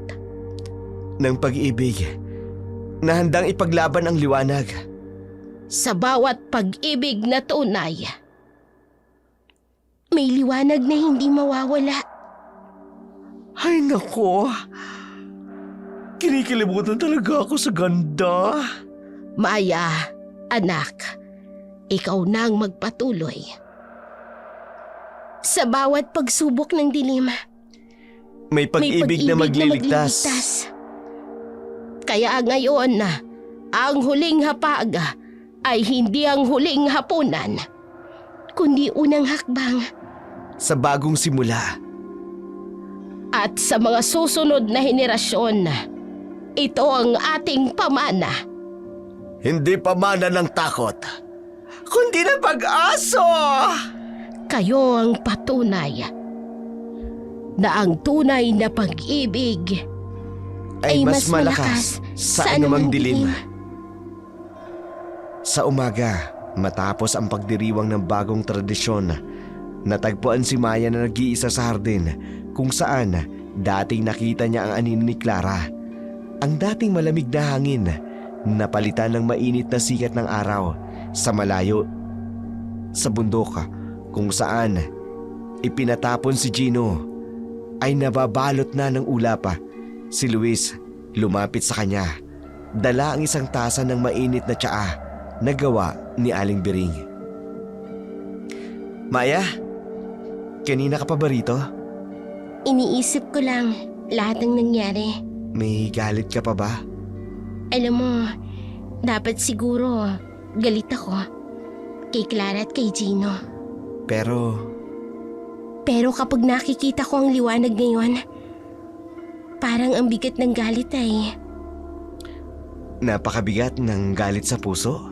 Ng pag-ibig na handang ipaglaban ang liwanag. Sa bawat pag-ibig na tunay, may liwanag na hindi mawawala. Ay nako, kinikilimutan talaga ako sa ganda. Maya, anak, ikaw na ang magpatuloy. Sa bawat pagsubok ng dilim, May pag-ibig na magliligtas. Kaya ngayon, ang huling hapag ay hindi ang huling hapunan, kundi unang hakbang. Sa bagong simula. At sa mga susunod na henerasyon, ito ang ating pamana. Hindi pamana ng takot, kundi ng pag-asa. Kayo ang patunay na ang tunay na pag-ibig Ay mas malakas sa anumang dilim. Sa umaga, matapos ang pagdiriwang ng bagong tradisyon, natagpuan si Maya na nag-iisa sa hardin kung saan dating nakita niya ang anino ni Clara. Ang dating malamig na hangin, napalitan ng mainit na sikat ng araw sa malayo. Sa bundok kung saan ipinatapon si Gino ay nababalot na ng ulap. Si Luis lumapit sa kanya. Dala ang isang tasa ng mainit na tsaa na gawa ni Aling Biring. Maya, kanina ka pa ba rito? Iniisip ko lang lahat ng nangyari. May galit ka pa ba? Alam mo, dapat siguro galit ako kay Clara at kay Gino. Pero kapag nakikita ko ang liwanag ngayon, parang ang bigat ng galit ay Napakabigat ng galit sa puso?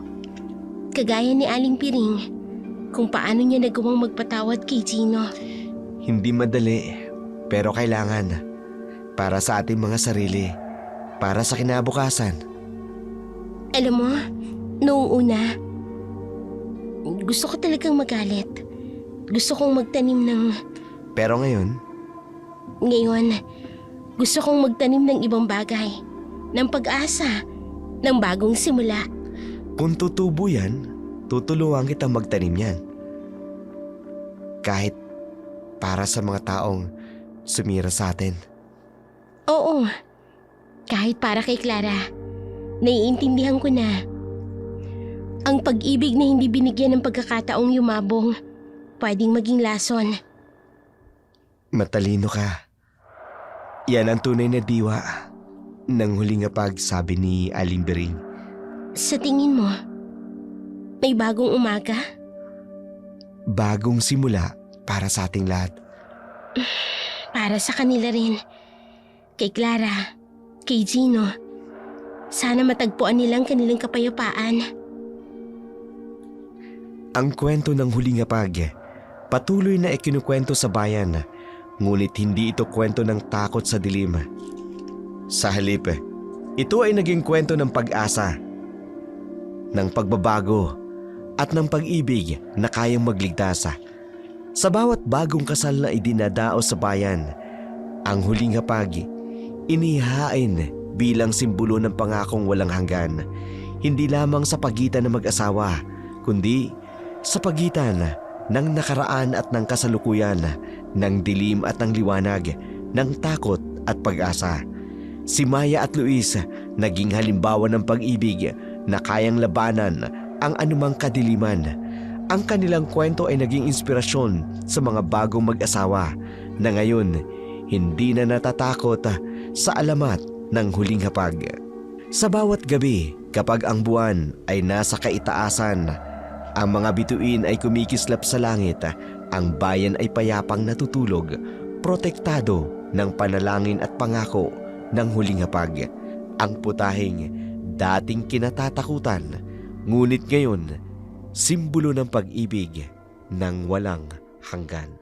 kagaya ni Aling Piring kung paano niya nagawang magpatawad kay Gino. Hindi madali, pero kailangan. Para sa ating mga sarili. Para sa kinabukasan. Alam mo, noong una, gusto ko talagang magalit. Gusto kong magtanim ng... Pero ngayon, Ngayon, gusto kong magtanim ng ibang bagay. Ng pag-asa. Ng bagong simula. kung tutubo yan, tutulungan kitang magtanim yan. Kahit para sa mga taong sumira sa atin. Oo. Kahit para kay Clara, naiintindihan ko na. Ang pag-ibig na hindi binigyan ng pagkakataong yumabong, pwedeng maging lason. Matalino ka. Yan ang tunay na diwa ng huling hapag, sabi ni Aling Biring. Sa tingin mo, may bagong umaga? Bagong simula para sa ating lahat. Para sa kanila rin. Kay Clara, kay Gino. Sana matagpuan nilang kanilang kapayapaan. Ang kwento ng huling hapag, patuloy na ikinukwento sa bayan, ngunit hindi ito kwento ng takot sa dilim. Sa halip, ito ay naging kwento ng pag-asa, ng pagbabago, at ng pag-ibig na kayang magligtas. Sa bawat bagong kasal na idinadaos sa bayan, ang huling hapag inihain bilang simbolo ng pangakong walang hanggan, hindi lamang sa pagitan ng mag-asawa, kundi sa pagitan ng nakaraan at ng kasalukuyan, ng dilim at ng liwanag, ng takot at pag-asa. Si Maya at Luis naging halimbawa ng pag-ibig na kayang labanan ang anumang kadiliman. Ang kanilang kwento ay naging inspirasyon sa mga bagong mag-asawa na ngayon hindi na natatakot sa alamat ng huling hapag. Sa bawat gabi, kapag ang buwan ay nasa kaitaasan, ang mga bituin ay kumikislap sa langit, ang bayan ay payapang natutulog, protektado ng panalangin at pangako ng huling hapag. Ang putahing dating kinatatakutan, ngunit ngayon, simbolo ng pag-ibig ng walang hanggan.